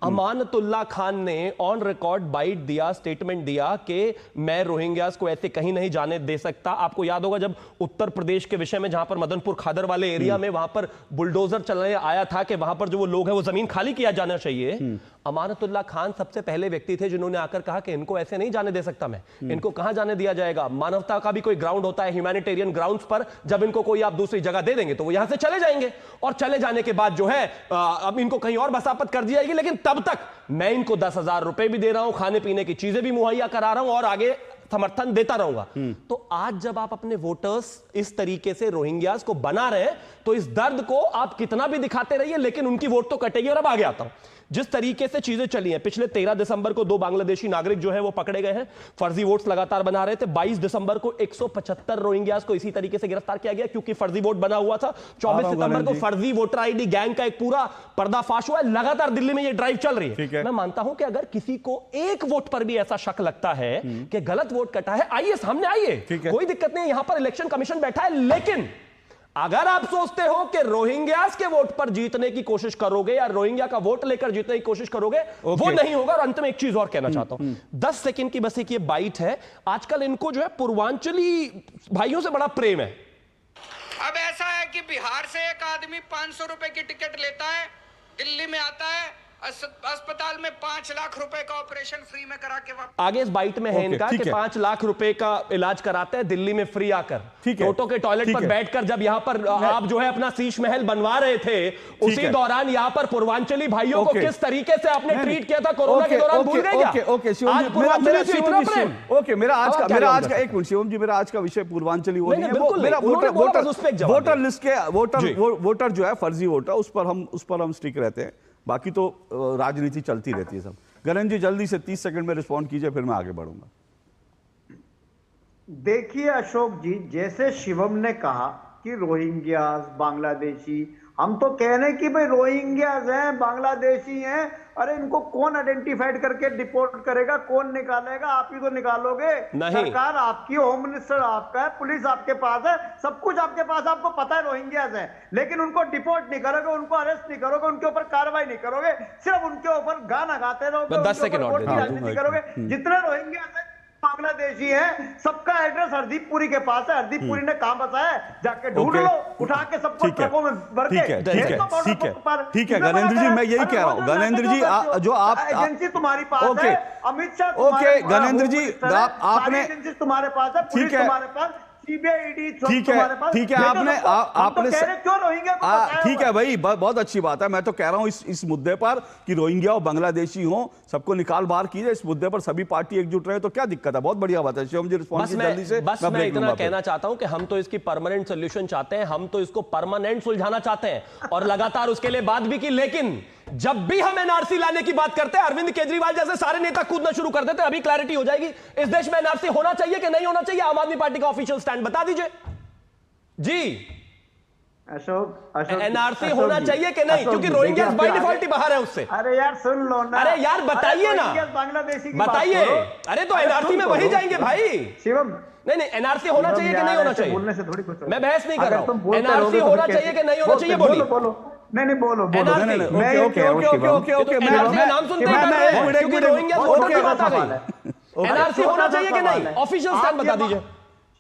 अमानतुल्लाह खान ने ऑन रिकॉर्ड बाइट दिया, स्टेटमेंट दिया कि मैं रोहिंग्यास को ऐसे कहीं नहीं जाने दे सकता। आपको याद होगा जब उत्तर प्रदेश के विषय में, जहां पर मदनपुर खादर वाले एरिया में वहां पर बुलडोजर चलने आया था कि वहां पर जो वो लोग हैं वो जमीन खाली किया जाना चाहिए, अमानतुल्लाह खान सबसे पहले व्यक्ति थे जिन्होंने आकर कहा कि इनको ऐसे नहीं जाने दे सकता मैं। इनको कहां जाने दिया जाएगा? मानवता का भी कोई ग्राउंड होता है, ह्यूमैनिटेरियन ग्राउंड्स पर। जब इनको कोई आप दूसरी जगह दे देंगे तो वो यहां से चले जाएंगे और चले जाने के बाद जो है अब इनको कहीं और बसापत कर दी जाएगी। लेकिन तब तक मैं इनको 10,000 रुपए भी दे रहा हूं, खाने पीने की चीजें भी मुहैया करा रहा हूं और आगे समर्थन देता रहूंगा। तो आज जब आप अपने वोटर्स इस तरीके से रोहिंग्यास को बना रहे हैं तो इस दर्द को आप कितना भी दिखाते रहिए, लेकिन उनकी वोट तो कटेगी। और अब आगे आता हूं, जिस तरीके से चीजें चली हैं, पिछले 13 दिसंबर को 2 बांग्लादेशी नागरिक जो है वो पकड़े गए हैं, फर्जी वोट्स लगातार बना रहे थे। 22 दिसंबर को 175 रोहिंग्यास को इसी तरीके से गिरफ्तार किया गया क्योंकि फर्जी वोट बना हुआ था। 24 सितंबर को फर्जी वोटर आईडी गैंग का एक पूरा पर्दाफाश हुआ है। लगातार दिल्ली में ये ड्राइव चल रही है। मैं मानता हूं कि अगर किसी को एक वोट पर भी ऐसा शक लगता है कि गलत वोट कटा है, आइए सामने आइए, कोई दिक्कत नहीं। यहां पर इलेक्शन कमीशन बैठा है। लेकिन अगर आप सोचते हो कि रोहिंग्यास के वोट पर जीतने की कोशिश करोगे या रोहिंग्या का वोट लेकर जीतने की कोशिश करोगे, वो नहीं होगा। और अंत में एक चीज और कहना चाहता हूं, 10 सेकंड की बस एक ये बाइट है। आजकल इनको जो है पूर्वांचली भाइयों से बड़ा प्रेम है।
अब ऐसा है कि बिहार से एक आदमी 500 रुपए की टिकट लेता है, दिल्ली में आता है, अस्पताल में 5 लाख रुपए का ऑपरेशन फ्री में करा के वापस।
आगे इस बाइट में है इनका कि 5 लाख रुपए का इलाज कराते हैं दिल्ली में फ्री आकर। टोटो के टॉयलेट पर बैठकर जब यहां पर आप जो है अपना शीश महल बनवा रहे थे, उसी दौरान यहां पर पूर्वांचली भाइयों को किस तरीके से आपने ट्रीट किया था कोरोना के दौरान, भूल गए क्या?
ओके, मेरा आज का एक मिनट शिवम जी, मेरा आज का विषय पूर्वांचली वो नहीं है। मेरा वोटर लिस्ट के वोटर जो है फर्जी वोटर, उस पर हम स्टिक रहते हैं। बाकी तो राजनीति चलती रहती है सब। गणेंद्र जी जल्दी से 30 सेकंड में रिस्पॉन्ड कीजिए, फिर मैं आगे बढ़ूंगा।
देखिए अशोक जी, जैसे शिवम ने कहा कि रोहिंग्यास बांग्लादेशी, हम तो कह रहे हैं कि भाई रोहिंग्यास हैं, बांग्लादेशी हैं, अरे इनको कौन आइडेंटिफाइड करके डिपोर्ट करेगा, कौन निकालेगा? आप ही तो निकालोगे।
नहीं।
सरकार आपकी, होम मिनिस्टर आपका है, पुलिस आपके पास है, सब कुछ आपके पास, आपको पता है रोहिंग्यास है, लेकिन उनको डिपोर्ट नहीं करोगे, उनको अरेस्ट नहीं करोगे, उनके ऊपर कार्रवाई नहीं करोगे, सिर्फ उनके ऊपर गाना गाते रहोगे,
10 सेकंड और दे
राजनीति करोगे। जितने रोहिंग्यास है बांग्लादेशी है, सबका एड्रेस हरदीप पुरी के पास है। हरदीप पुरी ने कहां बताया है, जाके ढूंढ लो, उठा के सबको ट्रकों में भर के।
ठीक है गणेंद्र जी, मैं यही कह रहा हूँ। गणेंद्र जी, जो आप
एजेंसी तुम्हारी पास है, अमित शाह
ओके गणेंद्र जी, आपने
एजेंसी तुम्हारे पास है, पुलिस तुम्हारे पास, सीबीआई, ईडी
ठीक है आपने
क्यों रोहिंग्या को बताया?
ठीक है भाई, बहुत अच्छी बात है। मैं तो कह रहा हूं इस मुद्दे पर कि रोहिंग्या और बांग्लादेशी हो, सबको निकाल बाहर कीजिए। इस मुद्दे पर सभी पार्टी एकजुट रहे तो क्या दिक्कत है? बहुत बढ़िया बात है। शिवम जी रिस्पॉन्स जल्दी से।
बस मैं इतना कहना चाहता हूं कि हम तो इसकी परमानेंट सोल्यूशन चाहते हैं, हम तो इसको परमानेंट सुलझाना चाहते हैं और लगातार उसके लिए बात भी की। लेकिन जब भी हम एनआरसी लाने की बात करते हैं, अरविंद केजरीवाल जैसे सारे नेता कूदना शुरू कर देते हैं। अभी क्लैरिटी हो जाएगी, इस देश में एनआरसी होना चाहिए कि नहीं होना चाहिए। आम आदमी पार्टी का ऑफिशियल स्टैंड बता दीजिए जी।
अशोक
एनआरसी होना चाहिए कि नहीं, क्योंकि रोहिंग्या बाय डिफॉल्ट ही बाहर है उससे।
अरे यार सुन लो ना,
अरे यार बताइए ना,
बांग्लादेशी
बताइए। अरे तो एनआरसी में वही जाएंगे भाई।
शिवम
नहीं, एनआरसी होना चाहिए कि नहीं होना चाहिए,
बोलने से थोड़ी कुछ,
मैं बहस नहीं कर रहा हूं। एनआरसी होना चाहिए कि नहीं होना चाहिए, बोलिए।
नहीं बोलो
ओके मैं
नाम सुनते हैं, रोहिंग्या वोटर की बात आ गई। एनआरसी होना चाहिए कि नहीं, ऑफिशियल स्टैंड बता दीजिए।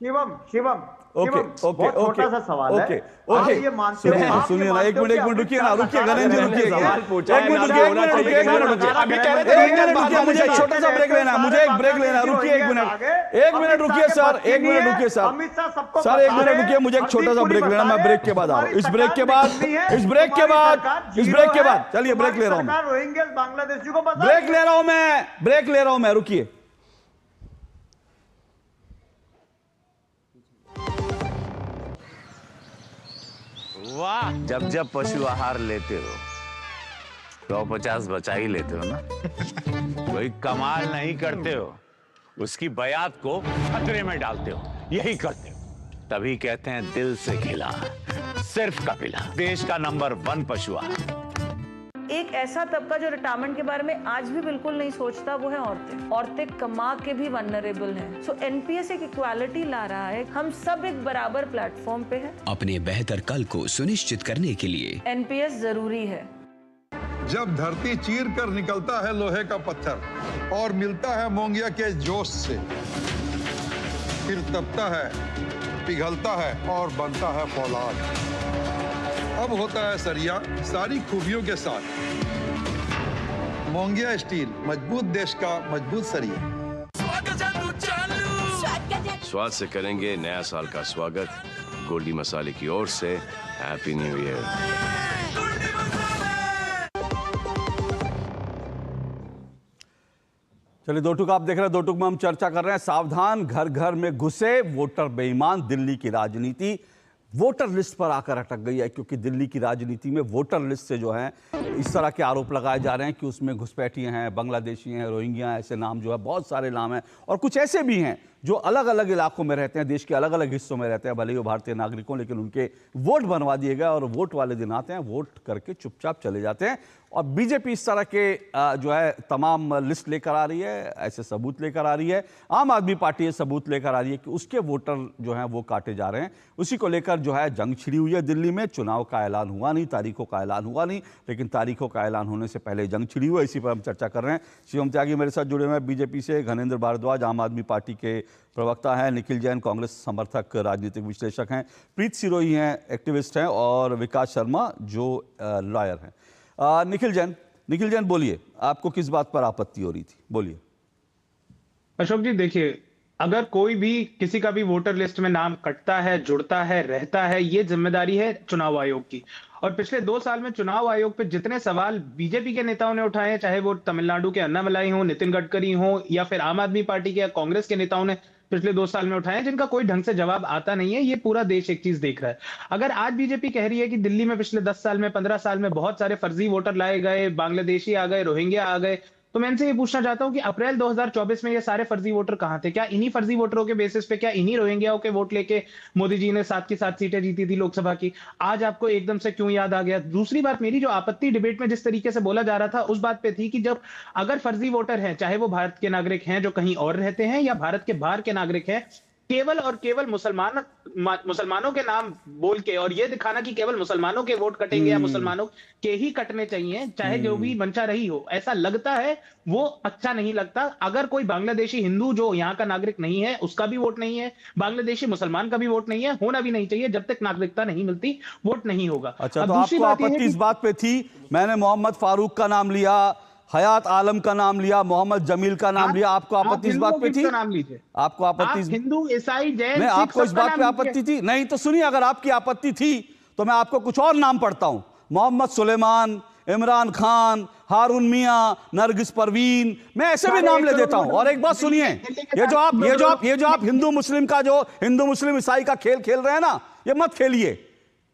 शिवम
ओके
छोटा सा सवाल है।
ओके
ये मानते हो?
सुनिए ना, एक मिनट रुकिए ना, रुकिए गणेंद्र जी, रुकिए
सवाल पूछा,
एक मिनट रुकिए।
अभी कह रहे थे
मुझे एक छोटा सा ब्रेक लेना, मुझे एक ब्रेक लेना, रुकिए एक मिनट रुकिए सर, एक मिनट रुकिए सर, एक मिनट रुकिए, मुझे एक छोटा सा ब्रेक लेना, मैं ब्रेक के बाद आ रहा हूँ। इस ब्रेक के बाद चलिए ब्रेक ले रहा हूँ,
रोहिंग्या बांग्लादेशी को
ब्रेक ले रहा हूँ मैं, रुकिए।
वाह, जब पशु आहार लेते हो 150 बचा ही लेते हो ना। कोई कमाल नहीं करते हो, उसकी बयात को खतरे में डालते हो, यही करते हो। तभी कहते हैं दिल से खिला, सिर्फ कपिला, देश का नंबर 1 पशु आहार।
एक ऐसा तबका जो रिटायरमेंट के बारे में आज भी बिल्कुल नहीं सोचता, वो है औरतें। औरतें कमा के भी वनरेबल हैं। सो एनपीएस एक इक्वालिटी ला रहा है, हम सब एक बराबर प्लेटफॉर्म पे हैं।
अपने बेहतर कल को सुनिश्चित करने के लिए
एनपीएस जरूरी है।
जब धरती चीर कर निकलता है लोहे का पत्थर और मिलता है मोंगिया के जोश से, फिर तपता है, पिघलता है और बनता है फौलाद। अब होता है सरिया सारी खूबियों के साथ। मोंगिया स्टील, मजबूत देश का मजबूत सरिया।
स्वाद से करेंगे नया साल का स्वागत। गोल्डी मसाले की ओर से हैप्पी न्यू ईयर।
चलिए दो टुक आप देख रहे हैं, दो टुक में हम चर्चा कर रहे हैं। सावधान, घर घर में घुसे वोटर बेईमान, दिल्ली की राजनीति वोटर लिस्ट पर आकर अटक गई है, क्योंकि दिल्ली की राजनीति में वोटर लिस्ट से जो है इस तरह के आरोप लगाए जा रहे हैं कि उसमें घुसपैठिए हैं, बांग्लादेशी हैं, रोहिंग्या, ऐसे नाम जो है बहुत सारे नाम हैं। और कुछ ऐसे भी हैं जो अलग अलग इलाकों में रहते हैं, देश के अलग अलग हिस्सों में रहते हैं, भले ही वो भारतीय नागरिकों, लेकिन उनके वोट बनवा दिए गए और वोट वाले दिन आते हैं, वोट करके चुपचाप चले जाते हैं। और बीजेपी इस तरह के जो है तमाम लिस्ट लेकर आ रही है, ऐसे सबूत लेकर आ रही है। आम आदमी पार्टी ये सबूत लेकर आ रही है कि उसके वोटर जो हैं वो काटे जा रहे हैं। उसी को लेकर जो है जंग छिड़ी हुई है दिल्ली में। चुनाव का ऐलान हुआ नहीं, तारीखों का ऐलान हुआ नहीं, लेकिन तारीखों का ऐलान होने से पहले जंग छिड़ी हुई है। इसी पर हम चर्चा कर रहे हैं। शिवम त्यागी मेरे साथ जुड़े हुए हैं बीजेपी से, घनेंद्र भारद्वाज आम आदमी पार्टी के प्रवक्ता हैं, निखिल जैन कांग्रेस समर्थक राजनीतिक विश्लेषक हैं, प्रीत सिरोही हैं एक्टिविस्ट हैं, और विकास शर्मा जो लॉयर हैं। निखिल जैन बोलिए, आपको किस बात पर आपत्ति हो रही थी, बोलिए।
अशोक जी देखिए, अगर कोई भी किसी का भी वोटर लिस्ट में नाम कटता है, जुड़ता है, रहता है, ये जिम्मेदारी है चुनाव आयोग की। और पिछले 2 साल में चुनाव आयोग पे जितने सवाल बीजेपी के नेताओं ने उठाए, चाहे वो तमिलनाडु के अन्नामलाई हो, नितिन गडकरी हो, या फिर आम आदमी पार्टी के या कांग्रेस के नेताओं ने पिछले 2 साल में उठाए, जिनका कोई ढंग से जवाब आता नहीं है। ये पूरा देश एक चीज देख रहा है। अगर आज बीजेपी कह रही है कि दिल्ली में पिछले 10 साल में, 15 साल में बहुत सारे फर्जी वोटर लाए गए, बांग्लादेशी आ गए, रोहिंग्या आ गए, तो मैं इनसे ये पूछना चाहता हूं कि अप्रैल 2024 में ये सारे फर्जी वोटर कहां थे? क्या इन्हीं फर्जी वोटरों के बेसिस पे, क्या इन्हीं रोहिंग्याओं के वोट लेके मोदी जी ने 7 की 7 सीटें जीती थी लोकसभा की? आज आपको एकदम से क्यों याद आ गया? दूसरी बात, मेरी जो आपत्ति डिबेट में जिस तरीके से बोला जा रहा था उस बात पे थी कि जब अगर फर्जी वोटर हैं, चाहे वो भारत के नागरिक हैं जो कहीं और रहते हैं या भारत के बाहर के नागरिक हैं, केवल और केवल मुसलमानों के नाम बोल के और ये दिखाना कि केवल मुसलमानों के वोट कटेंगे या मुसलमानों के ही कटने चाहिए, चाहे जो भी मंशा रही हो, ऐसा लगता है वो अच्छा नहीं लगता। अगर कोई बांग्लादेशी हिंदू जो यहाँ का नागरिक नहीं है उसका भी वोट नहीं है, बांग्लादेशी मुसलमान का भी वोट नहीं है, होना भी नहीं चाहिए। जब तक नागरिकता नहीं मिलती वोट नहीं होगा।
अच्छा, तो आपको आपत्ति इस बात पे थी, मैंने मोहम्मद फारूक का नाम लिया, हयात आलम का नाम लिया, मोहम्मद जमील का नाम लिया, आपको आपत्ति इस बात पे थी?
नाम लीजिए।
आपको आपत्ति?
हिंदू, ईसाई, जैन,
नहीं, आपको इस बात पे आपत्ति थी? नहीं तो सुनिए, अगर आपकी आपत्ति थी तो मैं आपको कुछ और नाम पढ़ता हूं। मोहम्मद सुलेमान, इमरान खान, हारून मियां, नरगिस परवीन, मैं ऐसे भी नाम ले देता हूं। और एक बात सुनिए, ये जो आप हिंदू मुस्लिम का, जो हिंदू मुस्लिम ईसाई का खेल खेल रहे हैं ना, ये मत खेलिए,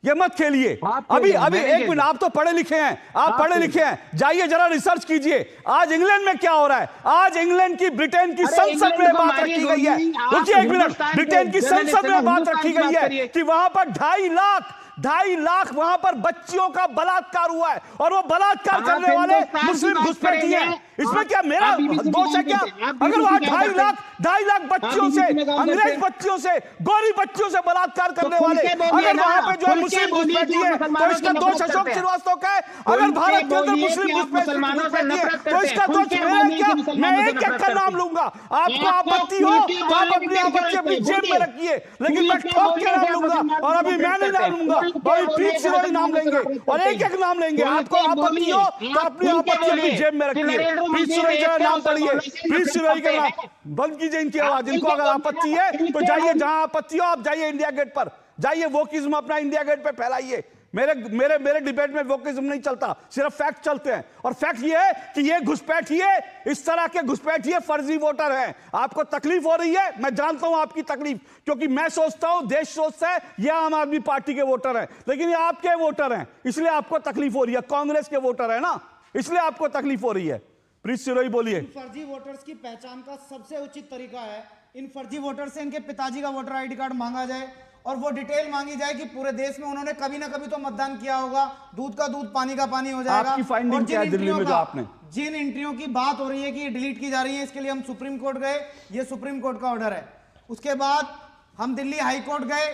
ये मत खेलिए। अभी एक मिनट, आप तो पढ़े लिखे हैं, आप पढ़े लिखे हैं, जाइए जरा रिसर्च कीजिए। आज इंग्लैंड में क्या हो रहा है? आज इंग्लैंड की, ब्रिटेन की संसद में बात रखी गई है, रुकिए एक मिनट, ब्रिटेन की संसद में बात रखी गई है कि वहां पर 2.5 लाख वहां पर बच्चियों का बलात्कार हुआ है, और वो बलात्कार करने वाले मुस्लिम घुसपैठी हैं। इसमें क्या मेरा दोष है क्या? अगर वहां 2.5 लाख बच्चियों से, अंग्रेज बच्चियों से, गोरी बच्चियों से बलात्कार करने वाले, अगर वहां पे जो मुस्लिम घुसपैठी है, तो इसका दोष अशोक श्रीवास्तव का है। अगर भारत के अंदर मुस्लिम घुसपैठी है तो इसका दोष मेरा क्या? मैं एक का नाम लूंगा। आपको आपत्ति हो तो आप अपनी आपत्ति अपनी जेब में रखिए, लेकिन मैं ठोक के नाम लूंगा, और अभी मैं नहीं नाम लूंगा, भाई प्रीत सिरोही नाम लेंगे और एक नाम लेंगे। आपको आपत्ति हो तो अपनी आपत्ति अपनी जेब में रखिए। प्रीत सिरोही का नाम पढ़िए, प्रीत सिरोही का नाम बंद कीजिए इनकी आवाज। इनको अगर आपत्ति है तो जाइए, जहां आपत्ति हो आप जाइए इंडिया गेट पर, जाइए वोकिज्म अपना इंडिया गेट पे फैलाइए। मेरे डिबेट में वोकिज्म नहीं चलता, सिर्फ फैक्ट चलते हैं। और फैक्ट ये है कि ये घुसपैठिए, इस तरह के घुसपैठिए फर्जी वोटर हैं। आपको तकलीफ हो रही है, मैं जानता हूं आपकी तकलीफ, क्योंकि मैं सोचता हूं, देश सोचता है ये आम आदमी पार्टी के वोटर हैं, लेकिन ये आपके वोटर हैं, इसलिए आपको तकलीफ हो रही है। कांग्रेस के वोटर है ना, इसलिए आपको तकलीफ हो रही है। प्रीत सिरोही बोलिए।
फर्जी वोटर्स की पहचान का सबसे उचित तरीका है, इन फर्जी वोटर से इनके पिताजी का वोटर आईडी कार्ड मांगा जाए और वो डिटेल मांगी जाए कि पूरे देश में उन्होंने कभी ना कभी तो मतदान किया होगा। दूध का दूध, पानी का पानी हो जाएगा।
आपकी फाइंडिंग क्या है दिल्ली में जो आपने?
जिन एंट्रियों की बात हो रही है कि ये डिलीट की जा रही है, इसके लिए हम सुप्रीम कोर्ट गए, ये सुप्रीम कोर्ट का ऑर्डर है। उसके बाद हम दिल्ली हाई कोर्ट गए,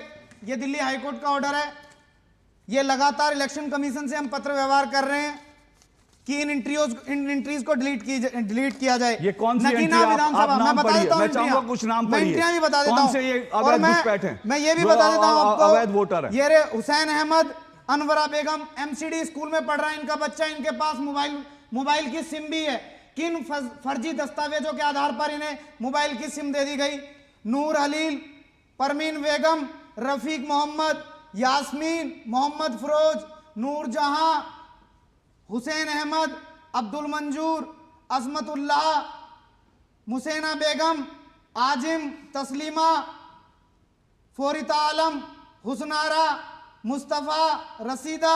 ये दिल्ली हाई कोर्ट का ऑर्डर है। ये लगातार इलेक्शन कमीशन से हम पत्र व्यवहार कर रहे हैं कि इन एंट्रीज को डिलीट किया जाए।
ये कौन सी
नगीना विधानसभा, मैं बता देता हूं,
मैं चाहूंगा कुछ नाम पढ़िए।
एंट्रियां भी बता देता हूं।
कौन से ये अवैध घुसपैठ हैं?
मैं ये भी बता देता हूं आपको,
अवैध वोटर है।
ये रे हुसैन अहमद, अनवरा बेगम, एमसीडी स्कूल में पढ़ रहा है इनका बच्चा, इनके पास मोबाइल की सिम भी है। किन फर्जी दस्तावेजों के आधार पर इन्हें मोबाइल की सिम दे दी गई? नूर हलील, परमीन बेगम, रफीक मोहम्मद, यास्मीन, मोहम्मद फरोज, नूरजहां, हुसैन अहमद, अब्दुल मंजूर, अजमतुल्लाह, मुसेना बेगम, आजिम, तस्लीमा, फोरिता आलम, हुसनारा, मुस्तफा, रसीदा,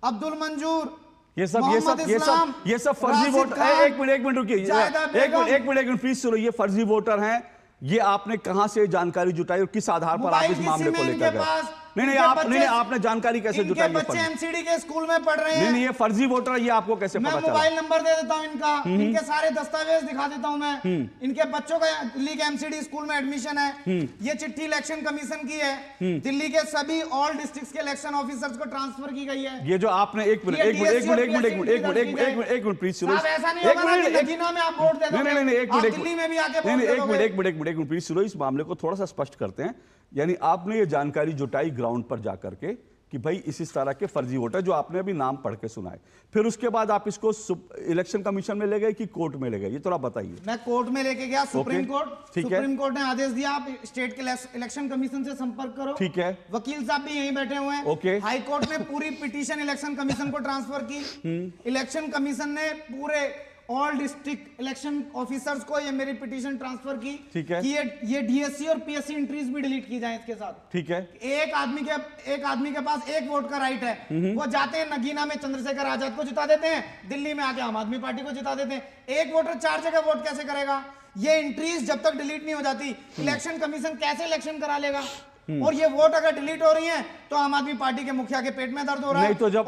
अब्दुल मंजूर, ये सब
फर्जी वोटर। एक मिनट रुकिए, एक मिनट प्लीज सुनो। ये फर्जी वोटर हैं, ये आपने कहां से जानकारी जुटाई और किस आधार पर आप इस मामले को लेकर गए? नहीं, आपने जानकारी कैसे जुटाई?
बच्चे एमसीडी के स्कूल में पढ़ रहे हैं।
नहीं, ये फर्जी वोटर है, ये आपको कैसे पता चला?
मैं मोबाइल नंबर दे देता हूं इनका, इनके सारे दस्तावेज दिखा देता हूं मैं। इनके बच्चों का दिल्ली के एमसीडी स्कूल में एडमिशन है। ये चिट्ठी इलेक्शन कमीशन की है, दिल्ली के सभी ऑल डिस्ट्रिक्ट्स के इलेक्शन ऑफिसर्स को ट्रांसफर की गई है।
ये जो आपने एक मिनट प्लीज सुनो, एक मिनट
ऐसा नहीं होगा कि नगीना में आप वोट दे दोगे। नहीं, दिल्ली में भी आके
एक मिनट प्लीज सुनो, इस मामले को थोड़ा सा स्पष्ट करते हैं। यानी आपने ये जानकारी जुटाई ग्राउंड पर जाकर के कि भाई इस तरह के फर्जी वोटर जो आपने अभी नाम पढ़ के सुनाए, फिर उसके बाद आप इसको इलेक्शन कमीशन में ले गए कि कोर्ट में ले गए, ये थोड़ा बताइए।
मैं कोर्ट में लेके गया, सुप्रीम कोर्ट। सुप्रीम कोर्ट ने आदेश दिया आप स्टेट के इलेक्शन कमीशन से संपर्क करो।
ठीक है,
वकील साहब भी यहीं बैठे हुए हैं।
ओके,
हाई कोर्ट ने पूरी पिटीशन इलेक्शन कमीशन को ट्रांसफर की। इलेक्शन कमीशन ने पूरे ऑल डिस्ट्रिक्ट इलेक्शन ऑफिसर्स को ये मेरी पिटीशन ट्रांसफर की,
ठीक है,
कि ये डीएससी और पीएससी एंट्रीज भी डिलीट की जाए इसके साथ।
ठीक है,
एक आदमी के पास एक वोट का राइट है, वो जाते हैं नगीना में चंद्रशेखर आजाद को जिता देते हैं, दिल्ली में आके आम आदमी पार्टी को जिता देते हैं। एक वोटर 4 जगह वोट कैसे करेगा? ये एंट्रीज जब तक डिलीट नहीं हो जाती, इलेक्शन कमीशन कैसे इलेक्शन करा लेगा? और ये वोट अगर डिलीट हो रही हैं तो आम आदमी पार्टी के मुखिया के पेट में दर्द हो रहा है।
नहीं तो जब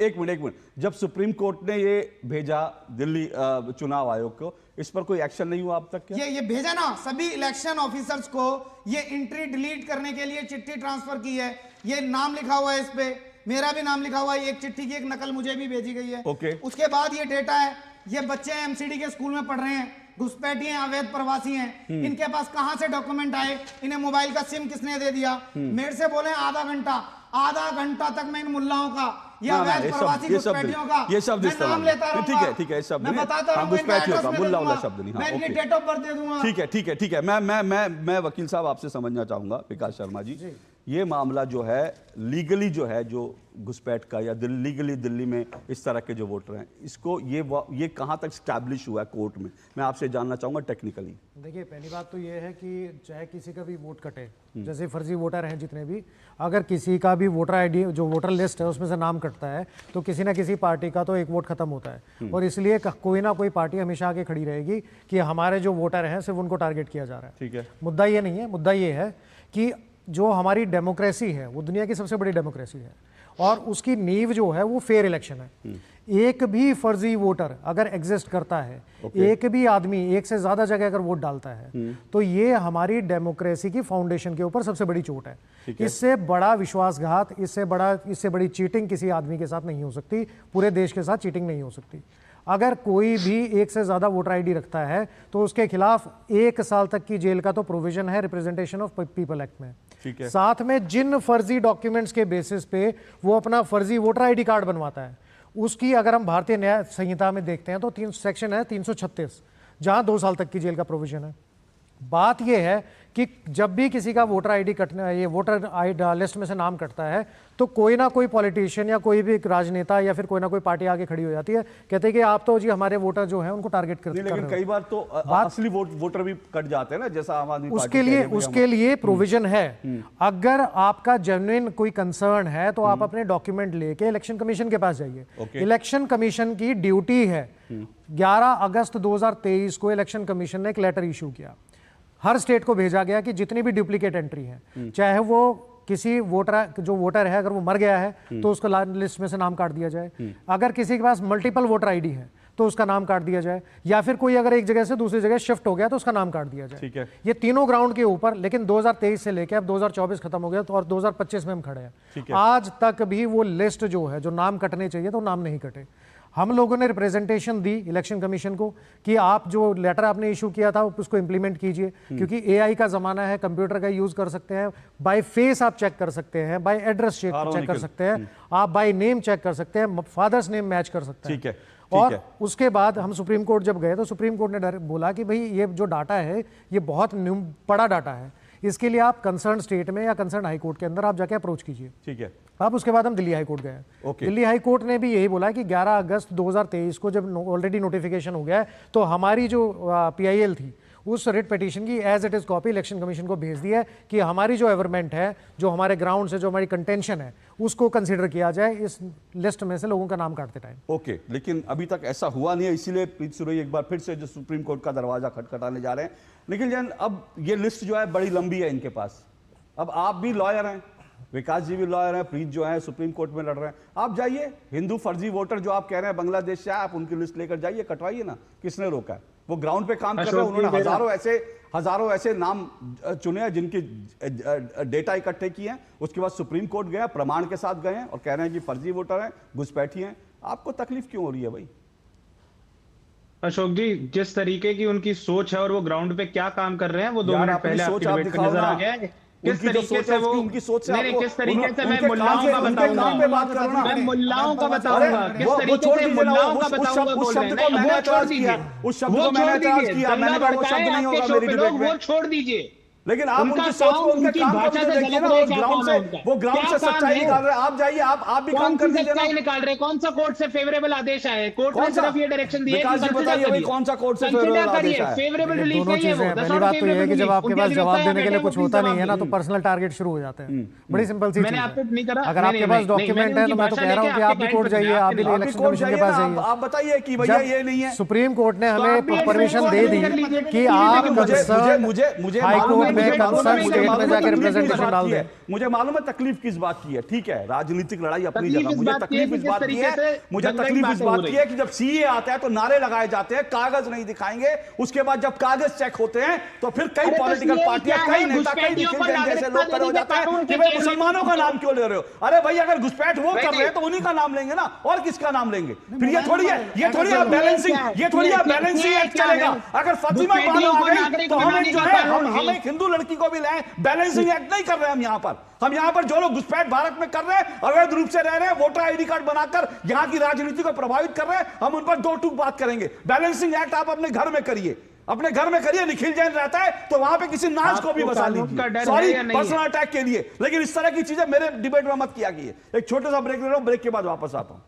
एक मिनट, जब सुप्रीम कोर्ट ने ये भेजा दिल्ली चुनाव आयोग को, इस पर कोई एक्शन नहीं हुआ अब तक? क्या
ये भेजा ना, सभी इलेक्शन ऑफिसर्स को ये एंट्री डिलीट करने के लिए चिट्ठी ट्रांसफर की है। ये नाम लिखा हुआ है, इस पे मेरा भी नाम लिखा हुआ है। एक चिट्ठी की एक नकल मुझे भी भेजी गई है। उसके बाद ये डेटा है, ये बच्चे एमसीडी के स्कूल में पढ़ रहे हैं, घुसपैठी हैं, अवैध प्रवासी हैं, इनके पास कहां से डॉक्यूमेंट आए? इन्हें मोबाइल का सिम किसने दे दिया? मेरे से बोले आधा घंटा तक मैं इन मुल्लाओं का या अवैध प्रवासी घुसपैठियों का
ये शब्द
नाम लेता रहूंगा।
ठीक है, शब्द
मैं बताता रहूंगा,
घुसपैठियों का मुल्ला वाला शब्द नहीं।
मैं इनकी डेट ऑफ बर्थ दे दूंगा।
ठीक है, मैं वकील साहब आपसे समझना चाहूंगा, विकास शर्मा जी, ये मामला जो है लीगली जो है, जो घुसपैठ का या लीगली दिल्ली में इस तरह के जो वोटर हैं, इसको ये कहां तक स्टैब्लिश हुआ है कोर्ट में? मैं आपसे जानना चाहूंगा टेक्निकली।
देखिए, पहली बात तो ये है कि चाहे किसी का भी वोट कटे, जैसे फर्जी वोटर हैं जितने भी, अगर किसी का भी वोटर आईडी जो वोटर लिस्ट है उसमें से नाम कटता है तो किसी ना किसी पार्टी का तो एक वोट खत्म होता है। और इसलिए कोई ना कोई पार्टी हमेशा आगे खड़ी रहेगी कि हमारे जो वोटर हैं सिर्फ उनको टारगेट किया जा रहा है।
ठीक है,
मुद्दा ये नहीं है, मुद्दा ये है कि जो हमारी डेमोक्रेसी है वो दुनिया की सबसे बड़ी डेमोक्रेसी है और उसकी नींव जो है वो फेयर इलेक्शन है। एक भी फर्जी वोटर अगर एग्जिस्ट करता है, एक भी आदमी एक से ज्यादा जगह अगर वोट डालता है, तो ये हमारी डेमोक्रेसी की फाउंडेशन के ऊपर सबसे बड़ी चोट है। इससे बड़ा विश्वासघात, इससे बड़ी चीटिंग किसी आदमी के साथ नहीं हो सकती, पूरे देश के साथ चीटिंग नहीं हो सकती। अगर कोई भी एक से ज्यादा वोटर आईडी रखता है तो उसके खिलाफ 1 साल तक की जेल का तो प्रोविजन है रिप्रेजेंटेशन ऑफ पीपल एक्ट में।
ठीक है,
साथ में जिन फर्जी डॉक्यूमेंट्स के बेसिस पे वो अपना फर्जी वोटर आईडी कार्ड बनवाता है, उसकी अगर हम भारतीय न्याय संहिता में देखते हैं तो 3 सेक्शन है 336, जहां 2 साल तक की जेल का प्रोविजन है। बात यह है कि जब भी किसी का वोटर आईडी कटना, ये वोटर आईडी लिस्ट में से नाम कटता है, तो कोई ना कोई पॉलिटिशियन या कोई भी राजनेता या फिर कोई ना कोई पार्टी आगे खड़ी हो जाती है, कहते हैं कि आप तो जी हमारे वोटर जो हैं उनको टारगेट करते हैं।
लेकिन कई बार तो असली वोटर भी कट जाते हैं ना, जैसा आम आदमी
पार्टी। उसके लिए प्रोविजन है। अगर आपका जेन्युइन कोई कंसर्न है तो आप अपने डॉक्यूमेंट लेके इलेक्शन कमीशन के पास जाइए। इलेक्शन कमीशन की ड्यूटी है, 11 अगस्त 2023 को इलेक्शन कमीशन ने एक लेटर इशू किया, हर स्टेट को भेजा गया कि जितनी भी डुप्लीकेट एंट्री है, चाहे वो किसी वोटर है अगर वो मर गया है तो उसको लिस्ट में से नाम काट दिया जाए, अगर किसी के पास मल्टीपल वोटर आईडी है तो उसका नाम काट दिया जाए, या फिर कोई अगर एक जगह से दूसरी जगह शिफ्ट हो गया तो उसका नाम काट दिया जाए।
ठीक है,
ये तीनों ग्राउंड के ऊपर। लेकिन 2023 से लेकर अब 2024 खत्म हो गया तो और 2025 में हम खड़े हैं, आज तक भी वो लिस्ट जो है, जो नाम कटने चाहिए तो नाम नहीं कटे। हम लोगों ने रिप्रेजेंटेशन दी इलेक्शन कमीशन को कि आप जो लेटर आपने इशू किया था उसको इंप्लीमेंट कीजिए, क्योंकि एआई का जमाना है, कंप्यूटर का यूज कर सकते हैं, बाय फेस आप चेक कर सकते हैं, बाय एड्रेस चेक कर सकते हैं, आप बाय नेम चेक कर सकते हैं, फादर्स नेम मैच कर सकते हैं। और उसके बाद हम सुप्रीम कोर्ट जब गए तो सुप्रीम कोर्ट ने बोला कि भाई ये जो डाटा है ये बहुत बड़ा डाटा है, इसके लिए आप कंसर्न स्टेट में या कंसर्न हाई कोर्ट के अंदर आप जाके अप्रोच कीजिए।
ठीक है,
अब उसके बाद हम दिल्ली हाई कोर्ट गए। दिल्ली हाई कोर्ट ने भी यही बोला कि 11 अगस्त 2023 को जब ऑलरेडी नोटिफिकेशन हो गया है तो हमारी जो पीआईएल थी उस रिट पिटीशन की as it is copy election commission को भेज दी है कि हमारी जो एवरमेंट है, जो हमारे ग्राउंड से जो हमारी कंटेंशन है, उसको कंसीडर किया जाए इस लिस्ट में से लोगों का नाम काटते टाइम।
ओके, लेकिन अभी तक ऐसा हुआ नहीं है, इसीलिए प्रीत सुरई एक बार फिर से जो सुप्रीम कोर्ट का दरवाजा खटखटाने जा रहे हैं। निखिल जैन, अब ये लिस्ट जो है बड़ी लंबी है इनके पास, अब आप भी लॉयर हैं, विकास जी भी लॉयर हैं, प्रीत जो है सुप्रीम कोर्ट में लड़ रहे हैं, आप जाइए, हिंदू फर्जी वोटर जो आप कह रहे हैं बांग्लादेश से, आप उनकी लिस्ट लेकर जाइए, कटवाइए ना, किसने रोका है? वो ग्राउंड पे काम कर रहे हैं, उन्होंने हजारों ऐसे नाम चुने हैं जिनके डेटा इकट्ठे किए हैं, उसके बाद सुप्रीम कोर्ट गए, प्रमाण के साथ गए हैं और कह रहे हैं कि फर्जी वोटर हैं, घुसपैठी हैं। आपको तकलीफ क्यों हो रही है भाई?
अशोक जी, जिस तरीके की उनकी सोच है और वो ग्राउंड पे क्या काम कर रहे हैं वो 2 मिनट पहले आपकी डिबेट में नजर आ गया है। किस तरीके से वो उनकी सोच से नहीं, किस तरीके से मैं मुल्लाओं का बताऊंगा, मैं मुल्लाओं का बताऊंगा, किस तरीके से मुल्लाओं का बताऊंगा बोल रहे हैं। नहीं, वो छोड़ दीजिए, वो छोड़ दीजिए, दंगा भड़काए आपके शो पे लोग, वो छोड़ दीजिए,
लेकिन आप उनकी सोच को, उनके काम को भी देखिए ना, वो ग्राउंड से सच्चाई निकाल रहे हैं। आप जाइए, आप भी काम कर दीजिए ना।
निकाल रहे, कौन सा कोर्ट से फेवरेबल आदेश आया है? कोर्ट ने सिर्फ ये डायरेक्शन दी है कि
बताइए भाई, कौन सा कोर्ट से फेवरेबल आदेश आया है?
फेवरेबल रिलीफ
दोनों
नहीं है वो।
चीजें, पहली बात तो ये है कि जब आपके पास जवाब देने के लिए कुछ होता नहीं है ना, तो पर्सनल टारगेट शुरू हो जाते हैं। बड़ी सिंपल सी चीज है। अगर आपके पास डॉक्यूमेंट है तो मैं तो कह रहा हूँ कि आप भी कोर्ट जाइए, आप भी इलेक्शन कमीशन के पास जाइए।
आप बताइए कि भैया ये नहीं है।
सुप्रीम कोर्ट ने हमें परमिशन दे दी कि आप
मुझे
हाई कोर्ट में कंसर्न स्टेट में जाकर रिप्रेजेंटेशन डाल दें।
मुझे मालूम है तकलीफ किस बात की है, ठीक है, राजनीतिक लड़ाई अपनी जगह। मुझे तकलीफ इस बात की है कि जब सीए आता है तो नारे लगाए जाते हैं, कागज नहीं दिखाएंगे। उसके बाद जब कागज चेक होते हैं तो फिर कई पॉलिटिकल पार्टियां, कई नेता, कई जैसे लोग खड़े हो जाते हैं कि भाई मुसलमानों का नाम क्यों ले रहे हो? अरे भाई, अगर घुसपैठ वो कर रहे हैं तो उन्हीं का नाम लेंगे ना, और किसका नाम लेंगे? फिर ये थोड़ी है, ये थोड़ी बैलेंसिंग एक्ट चलेगा। अगर फातिमा बानो आ गई तो हम जो है, हम एक हिंदू लड़की को भी लाएं, बैलेंसिंग एक्ट नहीं कर रहे हम यहाँ पर जो लोग घुसपैठ भारत में कर रहे हैं, अवैध रूप से रह रहे हैं, वोटर आईडी कार्ड बनाकर यहाँ की राजनीति को प्रभावित कर रहे हैं, हम उन पर दो टूक बात करेंगे। बैलेंसिंग एक्ट आप अपने घर में करिए, अपने घर में करिए। निखिल जैन रहता है तो वहां पे किसी नाच को भी बसा लीजिए, सॉरी पर्सनल अटैक के लिए। लेकिन इस तरह की चीजें मेरे डिबेट में मत किया कीजिए। एक छोटा सा ब्रेक ले रहा हूं, ब्रेक के बाद वापस आता हूं।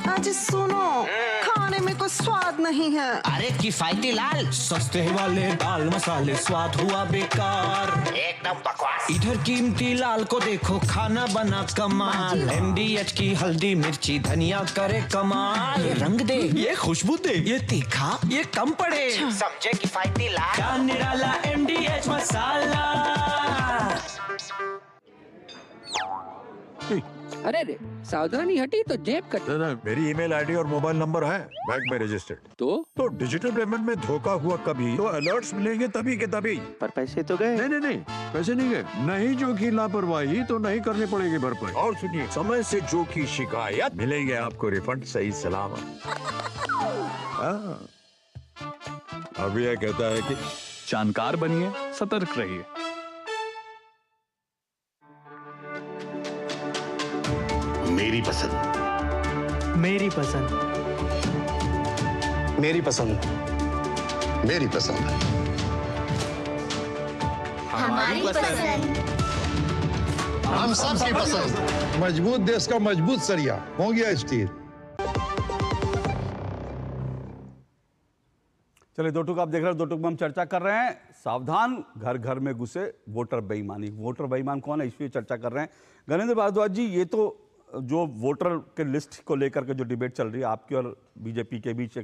आज सुनो, खाने में कोई स्वाद नहीं है।
अरे किफायती लाल, सस्ते वाले दाल मसाले, स्वाद हुआ बेकार, एकदम बकवास। इधर कीमती लाल को देखो, खाना बना कमाल। MDH की हल्दी मिर्ची धनिया करे कमाल। ये रंग दे, ये खुशबू दे, ये तीखा, ये कम पड़े, समझे किफायती लाल। क्या निराला MDH मसाला।
अरे रे, सावधानी हटी तो जेब कटी।
मेरी ईमेल आईडी और मोबाइल नंबर है बैंक में रजिस्टर्ड। तो डिजिटल पेमेंट में धोखा हुआ कभी तो अलर्ट्स मिलेंगे तभी के तभी।
पर पैसे तो गए।
नहीं, पैसे नहीं गए। नहीं जो की लापरवाही तो नहीं करनी पड़ेगी भरपाई। और सुनिए, समय से जो की शिकायत मिलेंगे आपको रिफंड सही सलामत। अब यह कहता है कि
जानकार बनिए, सतर्क रहिए।
मेरी पसंद,
मेरी पसंद,
मेरी पसंद, मेरी पसंद,
हमारी पसंद,
हम सबकी पसंद।
मजबूत देश का मजबूत सरिया हो गया स्टील।
चलिए, दो टुक आप देख रहे हैं, दो टुक में हम चर्चा कर रहे हैं। सावधान, घर घर में घुसे वोटर बेईमानी। वोटर बेईमान कौन है, इस पर चर्चा कर रहे हैं। गणेंद्र भारद्वाज जी, ये तो जो वोटर के लिस्ट को लेकर के जो डिबेट चल रही है आपकी और बीजेपी के बीच,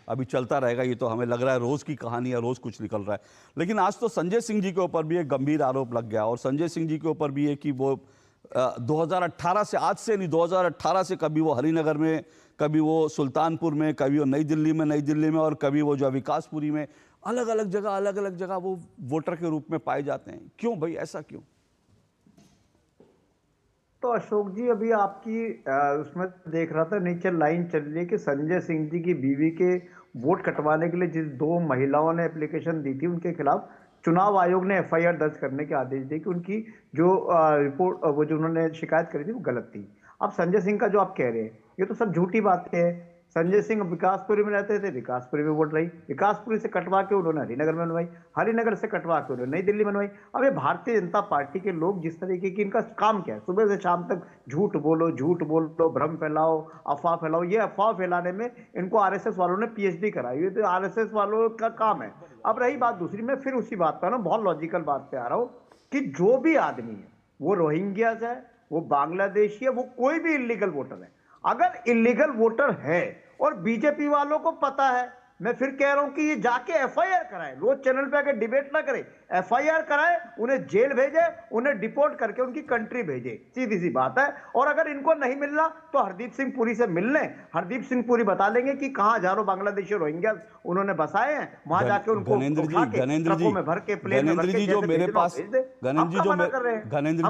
अभी चलता रहेगा। ये तो हमें लग रहा है रोज की कहानी है, रोज कुछ निकल रहा है। लेकिन आज तो संजय सिंह जी के ऊपर भी एक गंभीर आरोप लग गया, और संजय सिंह जी के ऊपर भी है कि वो 2018 से, आज से नहीं, 2018 से कभी वो हरिनगर में, कभी वो सुल्तानपुर में, कभी वो नई दिल्ली में, और कभी वो जो विकासपुरी में, अलग अलग जगह वो वोटर के रूप में पाए जाते हैं। क्यों भाई, ऐसा क्यों?
तो अशोक जी, अभी आपकी उसमें देख रहा था, नीचे लाइन चल रही है कि संजय सिंह जी की बीवी के वोट कटवाने के लिए जिस दो महिलाओं ने एप्लीकेशन दी थी, उनके खिलाफ चुनाव आयोग ने FIR दर्ज करने के आदेश दिए कि उनकी जो रिपोर्ट, वो जो उन्होंने शिकायत करी थी वो गलत थी। अब संजय सिंह का जो आप कह रहे हैं, ये तो सब झूठी बातें हैं। संजय सिंह विकासपुरी में रहते थे, विकासपुरी में वोट रही, विकासपुरी से कटवा के उन्होंने हरिनगर में बनवाई, हरिनगर से कटवा के उन्होंने नई दिल्ली बनवाई। अब ये भारतीय जनता पार्टी के लोग जिस तरीके की, इनका काम क्या है, सुबह से शाम तक झूठ बोलो, भ्रम फैलाओ, अफवाह फैलाओ। ये अफवाह फैलाने में इनको RSS वालों ने PhD कराई हुई, तो RSS वालों का काम है। अब रही बात दूसरी, मैं फिर उसी बात पर ना, बहुत लॉजिकल बात पे आ रहा हूँ कि जो भी आदमी है, वो रोहिंग्या है, वो बांग्लादेशी है, वो कोई भी इलीगल वोटर है, अगर इलीगल वोटर है और बीजेपी वालों को पता है, मैं फिर कह रहा हूं कि ये जाके FIR कराए, रोज चैनल पे आके डिबेट ना करे, FIR कराए, उन्हें जेल भेजे, उन्हें डिपोर्ट करके उनकी कंट्री भेजे, सीधी सी बात है। और अगर इनको नहीं मिलना तो हरदीप सिंह पुरी से मिल लें, हरदीप सिंह पुरी बता देंगे कि कहां हजारों बांग्लादेशी रोहिंग्या उन्होंने बसाए हैं, वहां जाके उनको ट्रकों में भर के, प्लेन में भर के,
जो मेरे पास, गणेंद्र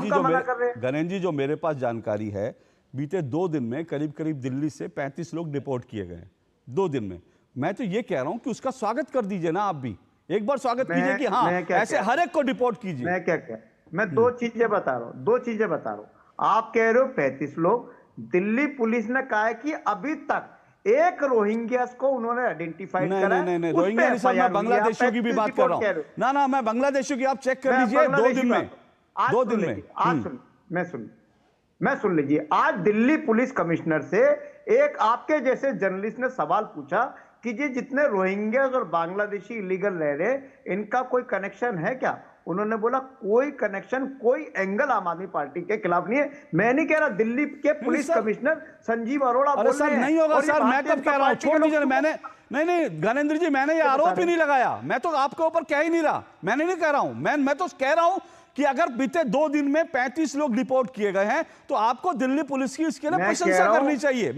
जी जो मेरे पास जानकारी है, बीते 2 दिन में करीब दिल्ली से 35 लोग डिपोर्ट किए गए, 2 दिन में। मैं तो ये कह रहा हूं कि उसका स्वागत कर दीजिए ना, आप भी एक बार स्वागत कीजिए कि हाँ, ऐसे हर एक को डिपोर्ट कीजिए।
मैं दो चीजें बता रहा हूं। आप कह रहे हो 35 लोग, दिल्ली पुलिस ने कहा है कि अभी तक एक रोहिंग्यास को उन्होंने आइडेंटिफाई करा।
नहीं, रोहिंग्या नहीं सर, मैं बांग्लादेशियों की भी बात कर रहा हूँ। ना, मैं बांग्लादेशियों की आप चेक कर लीजिए 2 दिन में, 2 दिन में।
आज मैं सुन लीजिए, आज दिल्ली पुलिस कमिश्नर से एक आपके जैसे जर्नलिस्ट ने सवाल पूछा कि जी जितने रोहिंग्यास और बांग्लादेशी इलीगल रह रहे, इनका कोई कनेक्शन है क्या? उन्होंने बोला कोई कनेक्शन, कोई एंगल आम आदमी पार्टी के खिलाफ नहीं है। मैं नहीं कह रहा, दिल्ली के पुलिस कमिश्नर संजीव अरोड़ा बोल रहे हैं।
नहीं होगा सर, मैं कब कह रहा हूं, छोड़ दीजिए। मैंने नहीं ज्ञानेंद्र जी, मैंने ये आरोप ही नहीं लगाया, मैं तो आपके ऊपर कह ही नहीं रहा, मैंने नहीं कह रहा हूं। मैं तो कह रहा हूं कि अगर बीते 2 दिन में 35 लोग डिपोर्ट किए गए हैं तो आपको दिल्ली पुलिस की इसके लिए प्रशंसा करनी चाहिए।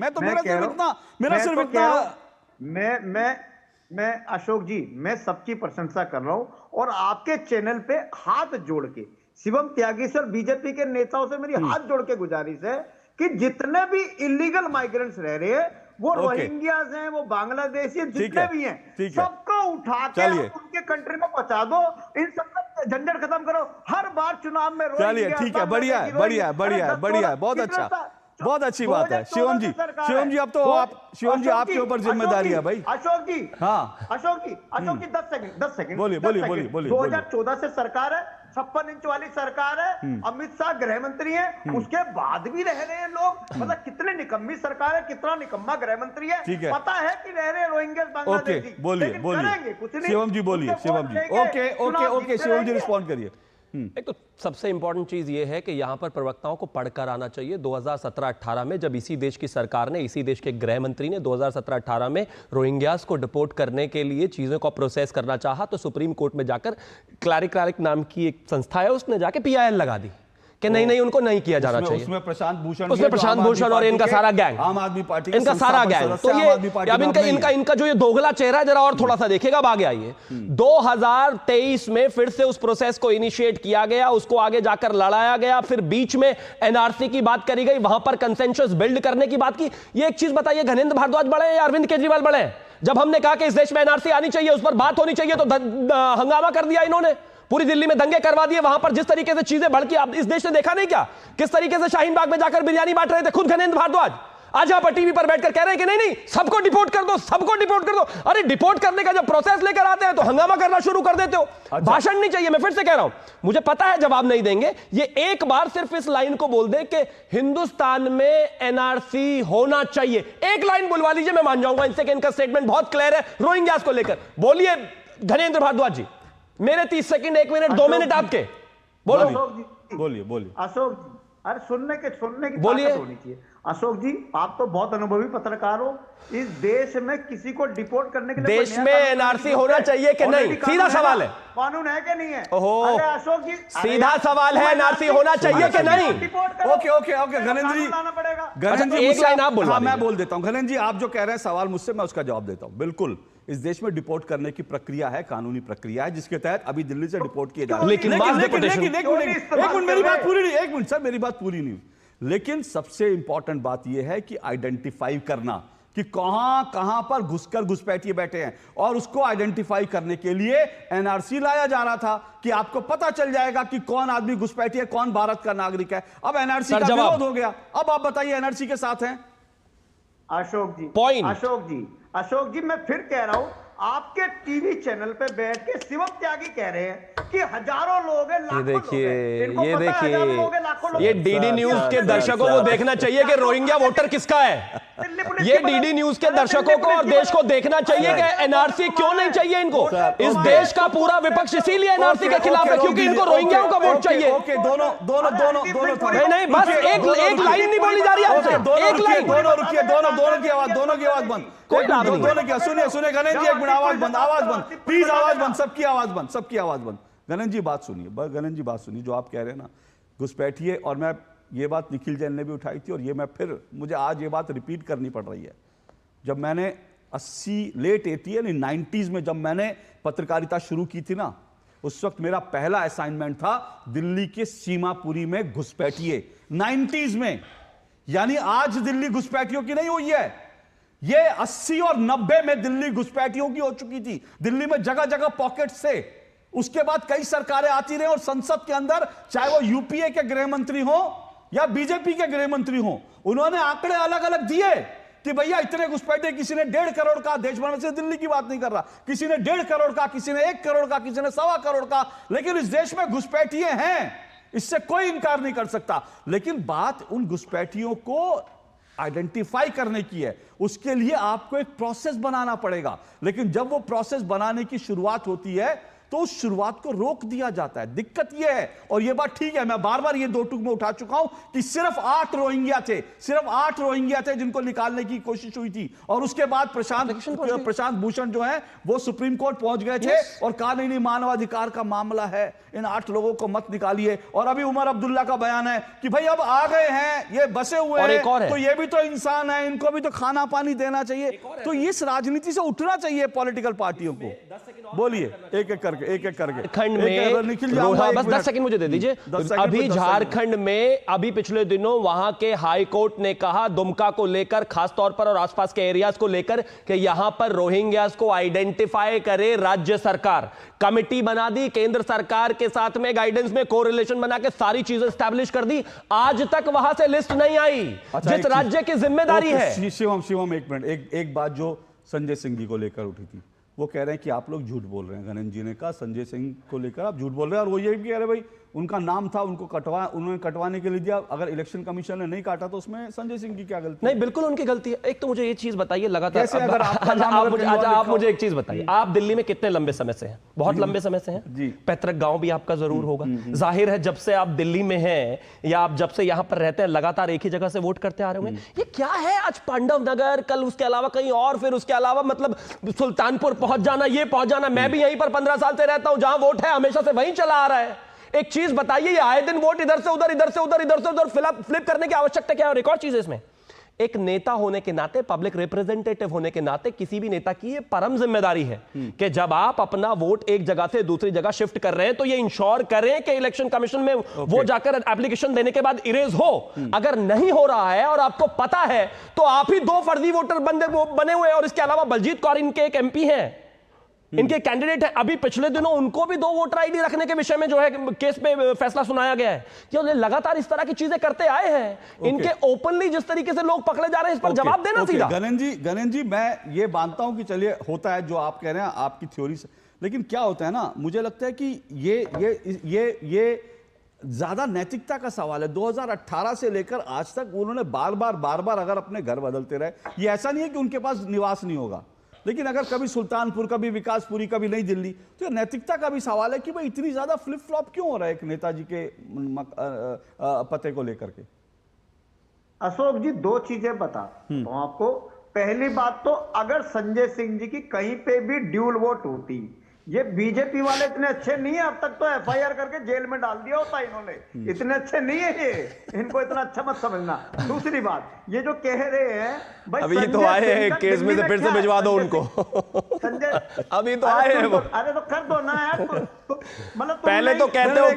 मैं अशोक जी, मैं सबकी प्रशंसा कर रहा हूं और आपके चैनल पे हाथ जोड़ के शिवम त्यागी सर, बीजेपी के नेताओं से मेरी हाथ जोड़ के गुजारिश है कि जितने भी इलीगल माइग्रेंट्स रह रहे हैं, वो रोहिंग्यास हैं, वो बांग्लादेशी जितने भी हैं, सबको उठा के उनके कंट्री में पहुंचा दो। इन सबका झंझट खत्म करो। हर बार चुनाव में
चलिए, ठीक है, बढ़िया है, बहुत अच्छा, बहुत अच्छी बात है। शिवम जी, अब तो शिवम जी आपके ऊपर जिम्मेदारी है भाई।
अशोक जी, हाँ अशोक जी 10 सेकंड
बोलिए।
2014 से सरकार है, 56 इंच वाली सरकार है, अमित शाह गृह मंत्री है, उसके बाद भी रह रहे हैं लोग। मतलब कितनी निकम्मी सरकार है, कितना निकम्मा गृह मंत्री है। पता है कि रह रहे रोहिंग्या बांग्लादेशी।
बोलिए शिवम जी, बोलिए शिवम जी। ओके शिवम जी, रिस्पॉन्ड करिए।
एक तो सबसे इंपॉर्टेंट चीज ये है कि यहां पर प्रवक्ताओं को पढ़कर आना चाहिए। 2017-18 में जब इसी देश की सरकार ने, इसी देश के गृह मंत्री ने 2017-18 में रोहिंग्यास को डिपोर्ट करने के लिए चीजों को प्रोसेस करना चाहा, तो सुप्रीम कोर्ट में जाकर क्लैरिक नाम की एक संस्था है, उसने जाके PIL लगा दी कि नहीं उनको नहीं किया जाना चाहिए।
उसमें प्रशांत
भूषण और इनका सारा गैंग,
आम आदमी पार्टी
इनका सारा गैंग। तो ये अब इनका जो ये दोगला चेहरा जरा और थोड़ा सा देखिएगा। अब आगे आइए, 2023 में फिर से उस प्रोसेस को इनिशिएट किया गया, उसको आगे जाकर लड़ाया गया, फिर बीच में NRC की बात करी गई, वहां पर कंसेंसस बिल्ड करने की बात की। ये एक चीज बताइए, धर्मेंद्र भारद्वाज बड़े या अरविंद केजरीवाल बड़े? जब हमने कहा कि इस देश में NRC आनी चाहिए, उस पर बात होनी चाहिए, तो हंगामा कर दिया इन्होंने, पूरी दिल्ली में दंगे करवा दिए। वहां पर जिस तरीके से चीजें भड़की, आप इस देश ने देखा नहीं क्या, किस तरीके से शाहीन बाग में जाकर बिरयानी बांट रहे थे खुद धर्मेंद्र भारद्वाज। आज यहां पर टीवी पर बैठकर कह रहे हैं कि नहीं सबको डिपोर्ट कर दो, सबको डिपोर्ट कर दो। अरे डिपोर्ट करने का जब प्रोसेस लेकर आते हैं तो हंगामा करना शुरू कर देते हो। भाषण नहीं चाहिए, मैं फिर से कह रहा हूं, मुझे पता है जवाब नहीं देंगे। ये एक बार सिर्फ इस लाइन को बोल दे कि हिंदुस्तान में NRC होना चाहिए, एक लाइन बुलवा लीजिए, मैं मान जाऊंगा। इनसे इनका स्टेटमेंट बहुत क्लियर है रोहिंग्यास को लेकर। बोलिए धर्मेंद्र भारद्वाज जी, मेरे 30 सेकंड, 1 मिनट, 2 मिनट आपके,
बोलिए।
अशोक जी, अरे सुनने की
बोलिए
होनी चाहिए। अशोक जी, आप तो बहुत अनुभवी पत्रकार हो। इस देश में किसी को डिपोर्ट करने के लिए
देश में NRC होना चाहिए कि नहीं? सीधा सवाल है,
कानून है कि नहीं है?
ओहो,
अशोक जी
सीधा सवाल है, NRC होना चाहिए कि नहीं?
ओके गणेंद्र जी,
एक लाइन आप बोलो।
मैं बोल देता हूं। गणेंद्र जी, आप जो कह रहे हैं सवाल मुझसे, मैं उसका जवाब देता हूं। बिल्कुल, इस देश में डिपोर्ट करने की प्रक्रिया है, कानूनी प्रक्रिया है, जिसके तहत अभी दिल्ली से डिपोर्ट किए जा रहे हैं।
लेकिन
मेरी बात पूरी नहीं, एक मिनट सर, मेरी बात पूरी नहीं। लेकिन सबसे इंपॉर्टेंट बात यह है कि आइडेंटिफाई करना कि कहां पर घुसकर घुसपैठिए बैठे हैं, और उसको आइडेंटिफाई करने के लिए NRC लाया जा रहा था कि आपको पता चल जाएगा कि कौन आदमी घुसपैठी है, कौन भारत का नागरिक है। अब NRC का विरोध हो गया, अब आप बताइए NRC के साथ हैं?
अशोक जी,
पॉइंट
अशोक जी, मैं फिर कह रहा हूं, आपके टीवी चैनल पे बैठ के शिवम त्यागी कह रहे हैं कि हजारों लोग हैं, लाखों लोग हैं।
ये देखिए, ये DD न्यूज के दर्शकों को देखना चाहिए कि रोहिंग्या वोटर किसका है। ये DD न्यूज के दर्शकों को और देश को देखना चाहिए कि NRC क्यों नहीं चाहिए इनको। इस देश का पूरा विपक्ष इसीलिए NRC के खिलाफ है, क्योंकि इनको रोहिंग्याओं का वोट चाहिए।
दोनों
नहीं, बस एक लाइन नहीं बोली जा रही आपसे, एक लाइन।
दोनों की आवाज बंद, कोई दोनों की। सुनिए गणेश जी, एक मिनट, आवाज बंद, प्लीज आवाज बंद, सबकी आवाज बंद। गणेश जी बात सुनिए, जो आप कह रहे हैं ना, घुसपैठिए, और मैं ये बात निखिल जैन ने भी उठाई थी, और ये मुझे आज ये बात रिपीट करनी पड़ रही है। जब मैंने 80 लेट 80 यानी 90s में जब मैंने पत्रकारिता शुरू की थी ना, उस वक्त मेरा पहला असाइनमेंट था दिल्ली के सीमापुरी में घुसपैठिए, 90s में। यानी आज दिल्ली घुसपैठियों की नहीं हुई है, ये 80 और 90 में दिल्ली घुसपैठियों की हो चुकी थी। दिल्ली में जगह जगह पॉकेट से, उसके बाद कई सरकारें आती रही, और संसद के अंदर, चाहे वो UPA के गृह मंत्री हो या BJP के गृह मंत्री हो, उन्होंने आंकड़े अलग अलग दिए कि भैया इतने घुसपैठे, किसी ने 1.5 करोड़ का, देश भर में से दिल्ली की बात नहीं कर रहा, किसी ने 1.5 करोड़ का, किसी ने 1 करोड़ का, किसी ने 1.25 करोड़ का, लेकिन इस देश में घुसपैठिए हैं, इससे कोई इंकार नहीं कर सकता। लेकिन बात उन घुसपैठियों को आइडेंटिफाई करने की है, उसके लिए आपको एक प्रोसेस बनाना पड़ेगा। लेकिन जब वो प्रोसेस बनाने की शुरुआत होती है तो उस शुरुआत को रोक दिया जाता है। दिक्कत यह है, और यह बात ठीक है, मैं बार बार ये 2 टूक में उठा चुका हूं कि सिर्फ 8 रोहिंग्या थे, सिर्फ 8 रोहिंग्या थे जिनको निकालने की कोशिश हुई थी, और उसके बाद प्रशांत भूषण जो है वो सुप्रीम कोर्ट पहुंच गए थे और कहा नहीं, मानवाधिकार का मामला है, इन 8 लोगों को मत निकालिए। और अभी उमर अब्दुल्ला का बयान है कि भाई अब आ गए हैं, ये बसे हुए हैं, तो ये भी तो इंसान है, इनको भी तो खाना पानी देना चाहिए। तो इस राजनीति से उठना चाहिए पॉलिटिकल पार्टियों को। बोलिए एक एक करके, एक एक करके।
झारखंड में बस 10 सेकंड मुझे दे दीजिए। अभी झारखंड में अभी पिछले दिनों वहां के हाई कोर्ट ने कहा दुमका को लेकर खासतौर पर और आसपास के एरियाज को लेकर कि यहां पर रोहिंग्यास को आइडेंटिफाई करे राज्य सरकार। कमिटी बना दी, केंद्र सरकार के साथ में गाइडेंस में कोरिलेशन बना के सारी चीजें स्टैब्लिश कर दी। आज तक वहां से लिस्ट नहीं आई जिस राज्य की जिम्मेदारी है।
शिवम एक मिनट, एक बात जो संजय सिंह जी को लेकर उठी थी, वो कह रहे हैं कि आप लोग झूठ बोल रहे हैं। गणेश जी ने कहा संजय सिंह को लेकर आप झूठ बोल रहे हैं, और वो ये भी कह रहे भाई उनका नाम था, उनको उन्होंने कटवाने के लिए दिया, अगर इलेक्शन कमीशन ने नहीं काटा तो उसमें संजय सिंह की क्या गलती?
नहीं, बिल्कुल उनकी गलती है। एक तो मुझे ये चीज बताइए लगातार, आप मुझे एक चीज बताइए, आप दिल्ली में कितने लंबे समय से हैं? बहुत लंबे समय से हैं। पैतृक गांव भी आपका जरूर होगा। जाहिर है जब से आप दिल्ली में हैं या आप जब से यहां पर रहते हैं, लगातार एक ही जगह से वोट करते आ रहे होंगे। ये क्या है, आज पांडव नगर, कल उसके अलावा कहीं और, फिर उसके अलावा मतलब सुल्तानपुर पहुंच जाना, ये पहुंच जाना। मैं भी यहीं पर 15 साल से रहता हूं, जहां वोट है हमेशा से वहीं चला आ रहा है। एक चीज बताइए, ये आए दिन वोट इधर से उधर, इधर से उधर, इधर से उधर फ्लिप करने की आवश्यकता क्या है? और एक और चीज है इसमें, एक नेता होने के नाते, पब्लिक रिप्रेजेंटेटिव होने के नाते किसी भी नेता की ये परम जिम्मेदारी है कि जब आप अपना वोट एक जगह से दूसरी जगह शिफ्ट कर रहे हैं तो ये इंश्योर करें कि इलेक्शन कमीशन में वो जाकर एप्लीकेशन देने के बाद इरेज हो। अगर नहीं हो रहा है और आपको पता है तो आप ही 2 फर्जी वोटर बने हुए हैं। और इसके अलावा बलजीत कौर इनके एक MP हैं, इनके कैंडिडेट है। अभी पिछले दिनों उनको भी 2 वोटर ID रखने के विषय में जो है केस पे फैसला सुनाया गया है। ये लगातार इस तरह की चीजें करते आए हैं। इनके ओपनली जिस तरीके से लोग पकड़े जा रहे हैं, इस पर जवाब देना सीधा।
गणेश जी मैं ये मानता हूं कि चलिए होता है जो आप कह रहे हैं आपकी थ्योरी से, लेकिन क्या होता है ना, मुझे लगता है कि ये ज्यादा नैतिकता का सवाल है। 2018 से लेकर आज तक उन्होंने बार बार अगर अपने घर बदलते रहे, ये ऐसा नहीं है कि उनके पास निवास नहीं होगा, लेकिन अगर कभी सुल्तानपुर, कभी विकासपुरी, कभी नई दिल्ली, तो ये नैतिकता का भी सवाल है कि भाई इतनी ज्यादा फ्लिप फ्लॉप क्यों हो रहा है एक नेताजी के पते को लेकर के।
अशोक जी 2 चीजें बता तो आपको। पहली बात तो अगर संजय सिंह जी की कहीं पे भी ड्यूल वोट होती, ये बीजेपी वाले इतने अच्छे नहीं है, अब तक तो FIR करके जेल में डाल दिया होता इन्होंने। इतने अच्छे नहीं है ये, इनको इतना अच्छा मत समझना। दूसरी बात, ये जो कह रहे हैं भाई
अभी तो आए हैं केस में से, फिर से भिजवा दो उनको।
संजय
अभी तो आए हैं वो।
अरे तो कर दो ना यार, मतलब
पहले तो कहते हो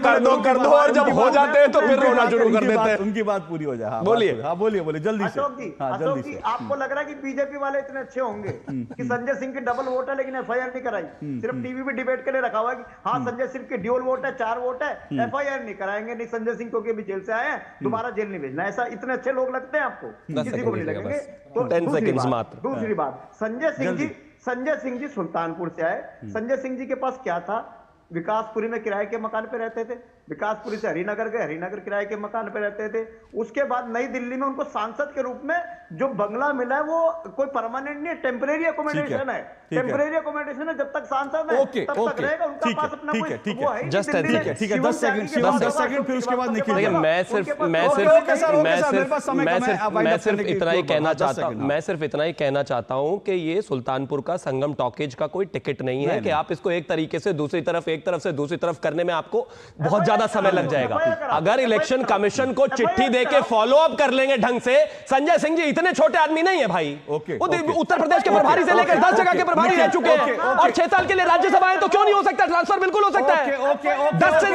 कर दो और जब हो जाते हैं तो फिर रोना शुरू कर देते हैं।
उनकी बात पूरी हो जाए।
बोलिए।
हाँ बोलिए जल्दी से।
अशोक जी आपको लग रहा है कि बीजेपी वाले इतने अच्छे होंगे कि संजय सिंह की डबल वोट है लेकिन FIR नहीं कराई, सिर्फ टीवी पे डिबेट के लिए रखा हुआ है कि हाँ संजय सिंह के ड्यूल वोट है, 4 वोट है, FIR नहीं कराएंगे, नहीं संजय सिंह क्योंकि अभी जेल से आए हैं, दोबारा जेल नहीं भेजना। ऐसा इतने अच्छे लोग लगते हैं आपको? किसी को भी नहीं लगेंगे। तो
10 सेकंड्स मात्र।
दूसरी बात, संजय सिंह जी सुल्तानपुर से आए। संजय सिंह जी के पास क्या था? विकासपुरी में किराए के मकान पे रहते थे, विकासपुरी से हरिनगर गए, हरिनगर किराए के मकान पे रहते थे। उसके बाद नई दिल्ली में उनको सांसद के रूप में जो बंगला मिला है वो कोई परमानेंट नहीं है, टेम्परेरी अकोमोडेशन है। टेम्परेरी अकोमोडेशन है, जब तक सांसद है तब तक रहेगा। उनका पास अपना कोई वो है।
जस्ट ठीक है
10 सेकंड फिर उसके बाद निकलिए।
मैं सिर्फ इतना ही कहना चाहता हूं कि ये सुल्तानपुर का संगम टॉकीज का कोई टिकट नहीं है कि आप इसको एक तरीके से दूसरी तरफ, एक तरफ से दूसरी तरफ करने में आपको बहुत ज्यादा समय लग जाएगा। अगर इलेक्शन कमीशन को चिट्ठी देके फॉलो अप कर लेंगे ढंग से, संजय सिंह जी इतने छोटे आदमी नहीं है भाई। उत्तर प्रदेश के प्रभारी से लेकर 10 जगह के प्रभारी रह चुके हैं और 6 साल के लिए राज्यसभा है, तो क्यों नहीं हो सकता? ट्रांसफर बिल्कुल हो सकता है। 10 से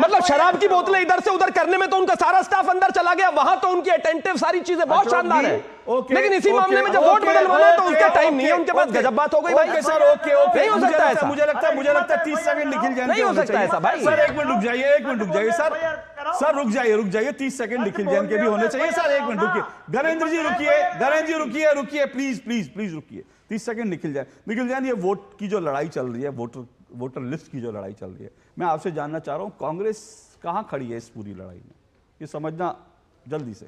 मतलब शराब की बोतलें इधर से उधर करने में तो उनका सारा स्टाफ अंदर चला गया, वहां तो उनकी अटेंटिव सारी चीजें बहुत शानदार है।
ओके,
लेकिन इसी
ओके,
मामले में जब वोट
ओके,
बदलवाना है तो उसका
ओके,
टाइम नहीं है उनके पास।
ओके,
गजब बात हो गई भाई।
ओके सर, ओके ओके,
नहीं हो सकता ऐसा।
मुझे लगता है 30 सेकंड निखिल जैन
नहीं हो सकता ऐसा भाई।
सर एक मिनट रुक जाइए, एक मिनट रुक जाइए सर रुक जाइए 30 सेकंड निखिल जैन के भी होने चाहिए सर। एक मिनट रुकिए, गणेंद्र जी रुकिए, प्लीज रुकिए 30 सेकंड निखिल जैन, ये वोट की जो लड़ाई चल रही है, वोटर लिस्ट की जो लड़ाई चल रही है, मैं आपसे जानना चाह रहा हूं कांग्रेस कहां खड़ी है इस पूरी लड़ाई में, ये समझना जल्दी से।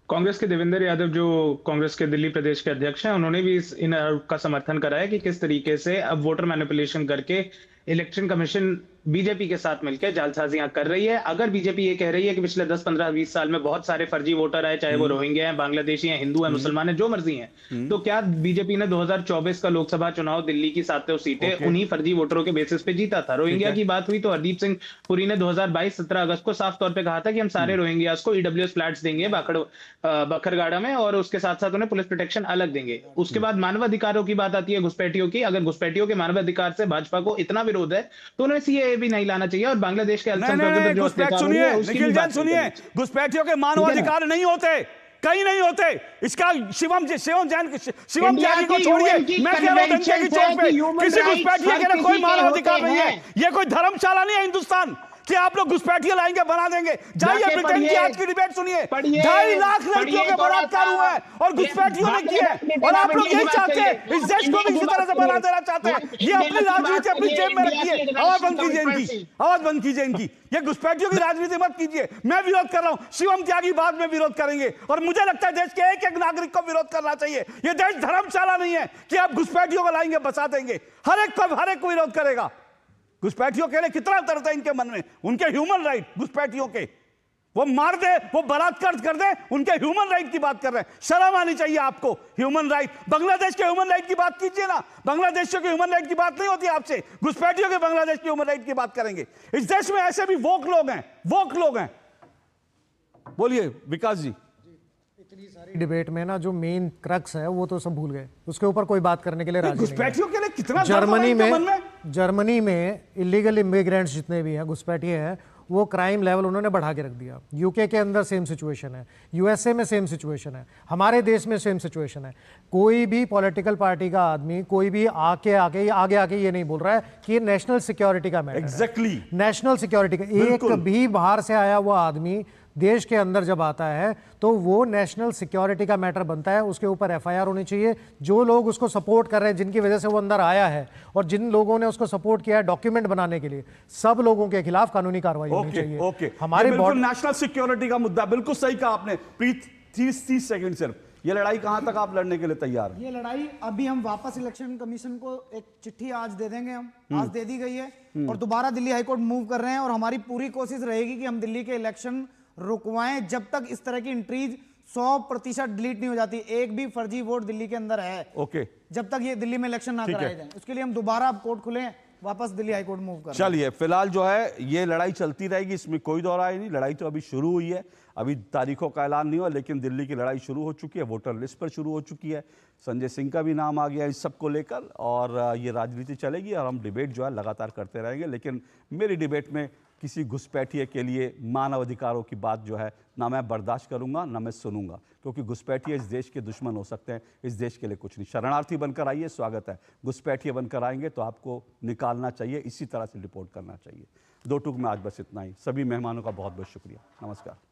कांग्रेस के देवेंद्र यादव जो कांग्रेस के दिल्ली प्रदेश के अध्यक्ष हैं, उन्होंने भी इन आरोप का समर्थन करा है कि किस तरीके से अब वोटर मैनिपुलेशन करके इलेक्शन कमीशन बीजेपी के साथ मिलकर जालसाजियां कर रही है। अगर बीजेपी ये कह रही है कि पिछले 10, 15, 20 साल में बहुत सारे फर्जी वोटर आए, चाहे वो रोहिंग्या हैं, बांग्लादेशी हैं, हिंदू हैं, मुसलमान हैं, जो मर्जी हैं, तो क्या बीजेपी ने 2024 का लोकसभा चुनाव दिल्ली की 7 सीटें उन्हीं फर्जी वोटरों के बेसिस पे जीता था? रोहिंग्या की बात हुई तो हरदीप सिंह पुरी ने 2022 17 अगस्त को साफ तौर पर कहा था कि हम सारे रोहिंग्यास को ईडब्ल्यूएस फ्लैट्स देंगे बखरगाड़ा में, और उसके साथ साथ उन्हें पुलिस प्रोटेक्शन अलग देंगे। उसके बाद मानवाधिकारों की बात आती है, घुसपैठियों की। अगर घुसपैठियों के मानवाधिकार से भाजपा को इतना विरोध है तो उन्हें सीएए भी नहीं लाना चाहिए, और बांग्लादेश के
सुनिए, घुसपैठियों के मानवाधिकार नहीं होते, कहीं नहीं होते। इसका शिवम त्यागी को छोड़िए, मैं कह रहा हूं डंके की चोट पे किसी घुसपैठियों के लिए कोई मानवाधिकार नहीं है। ये कोई धर्मशाला नहीं है हिंदुस्तान कि आप लोग घुसपैठिए लाएंगे बना देंगे। जाइए ब्रिटेन की आज की डिबेट सुनिए, 2.5 लाख लड़कियों के बलात्कार हुए हैं और घुसपैठियों ने किए, और आप लोग यही चाहते हैं इस देश को भी इसी तरह से बना देना चाहते हैं। ये अपनी राजनीति अपनी जेब में रखिए, आवाज बंद कीजिए इनकी, ये घुसपैठियों की राजनीति मत कीजिए। मैं विरोध कर रहा हूं, शिवम त्यागी बाद में विरोध करेंगे, और मुझे लगता है देश के एक नागरिक को विरोध करना चाहिए। ये देश धर्मशाला नहीं है कि आप घुसपैठियों को लाएंगे बसा देंगे, हर एक को विरोध करेगा। घुसपैठियों के लिए कितना दर्द है इनके मन में, उनके ह्यूमन राइट, घुसपैठियों के वो मार दे, वो बलात्कार कर दे, उनके ह्यूमन राइट की बात कर रहे हैं। शर्म आनी चाहिए आपको। ह्यूमन राइट, बांग्लादेश के ह्यूमन राइट की बात कीजिए ना, बांग्लादेशियों के ह्यूमन राइट की बात नहीं होती आपसे, घुसपैठियों के बांग्लादेश के ह्यूमन राइट की बात करेंगे। इस देश में ऐसे भी वोक लोग हैं। बोलिए विकास जी।
इतनी सारी डिबेट में ना जो मेन क्रक्स है वो तो सब भूल गए, उसके ऊपर कोई बात करने के लिए राजी नहीं है।
घुसपैठियों के लिए कितना
जर्मनी में इलीगल इमिग्रेंट्स जितने भी हैं, घुसपैठिए हैं, वो क्राइम लेवल उन्होंने बढ़ा के रख दिया। यूके के अंदर सेम सिचुएशन है, यूएसए में सेम सिचुएशन है, हमारे देश में सेम सिचुएशन है। कोई भी पॉलिटिकल पार्टी का आदमी कोई भी आगे आके ये नहीं बोल रहा है कि ये नेशनल सिक्योरिटी का मैटर है। नेशनल सिक्योरिटी का एक भी बाहर से आया हुआ आदमी देश के अंदर जब आता है तो वो नेशनल सिक्योरिटी का मैटर बनता है, उसके ऊपर एफआईआर होनी चाहिए। जो लोग उसको सपोर्ट कर रहे हैं, जिनकी वजह से वो अंदर आया है, और जिन लोगों ने उसको सपोर्ट किया है डॉक्यूमेंट बनाने के लिए, सब लोगों के खिलाफ कानूनी कार्रवाई होनी चाहिए।
हमारे नेशनल सिक्योरिटी का मुद्दा बिल्कुल सही कहा आपने। प्रीत 30 सेकंड सिर्फ, ये लड़ाई कहां तक आप लड़ने के लिए तैयार हैं?
ये लड़ाई अभी हम वापस इलेक्शन कमीशन को एक चिट्ठी आज दे देंगे, आज दे दी गई है, और दोबारा दिल्ली हाईकोर्ट मूव कर रहे हैं, और हमारी पूरी कोशिश रहेगी कि हम दिल्ली के इलेक्शन रुकवाएं जब तक इस तरह की एंट्रीज 100% डिलीट नहीं हो जाती। एक भी फर्जी वोट दिल्ली के अंदर है, जब तक ये दिल्ली में इलेक्शन ना कराए जाए, उसके लिए हम दोबारा अब कोर्ट खुले, वापस दिल्ली हाईकोर्ट मूव कर।
चलिए, फिलहाल जो है ये लड़ाई चलती रहेगी, इसमें कोई दो राय नहीं। लड़ाई तो अभी शुरू हुई है, अभी तारीखों का ऐलान नहीं हुआ, लेकिन दिल्ली की लड़ाई शुरू हो चुकी है, वोटर लिस्ट पर शुरू हो चुकी है। संजय सिंह का भी नाम आ गया इस सब को लेकर, और ये राजनीति चलेगी, और हम डिबेट जो है लगातार करते रहेंगे। लेकिन मेरी डिबेट में किसी घुसपैठिए के लिए मानव अधिकारों की बात जो है ना मैं बर्दाश्त करूंगा ना मैं सुनूंगा, क्योंकि घुसपैठिए इस देश के दुश्मन हो सकते हैं, इस देश के लिए कुछ नहीं। शरणार्थी बनकर आइए, स्वागत है। घुसपैठिए बनकर आएंगे तो आपको निकालना चाहिए, इसी तरह से रिपोर्ट करना चाहिए। 2 टूक में आज बस इतना ही। सभी मेहमानों का बहुत बहुत शुक्रिया। नमस्कार।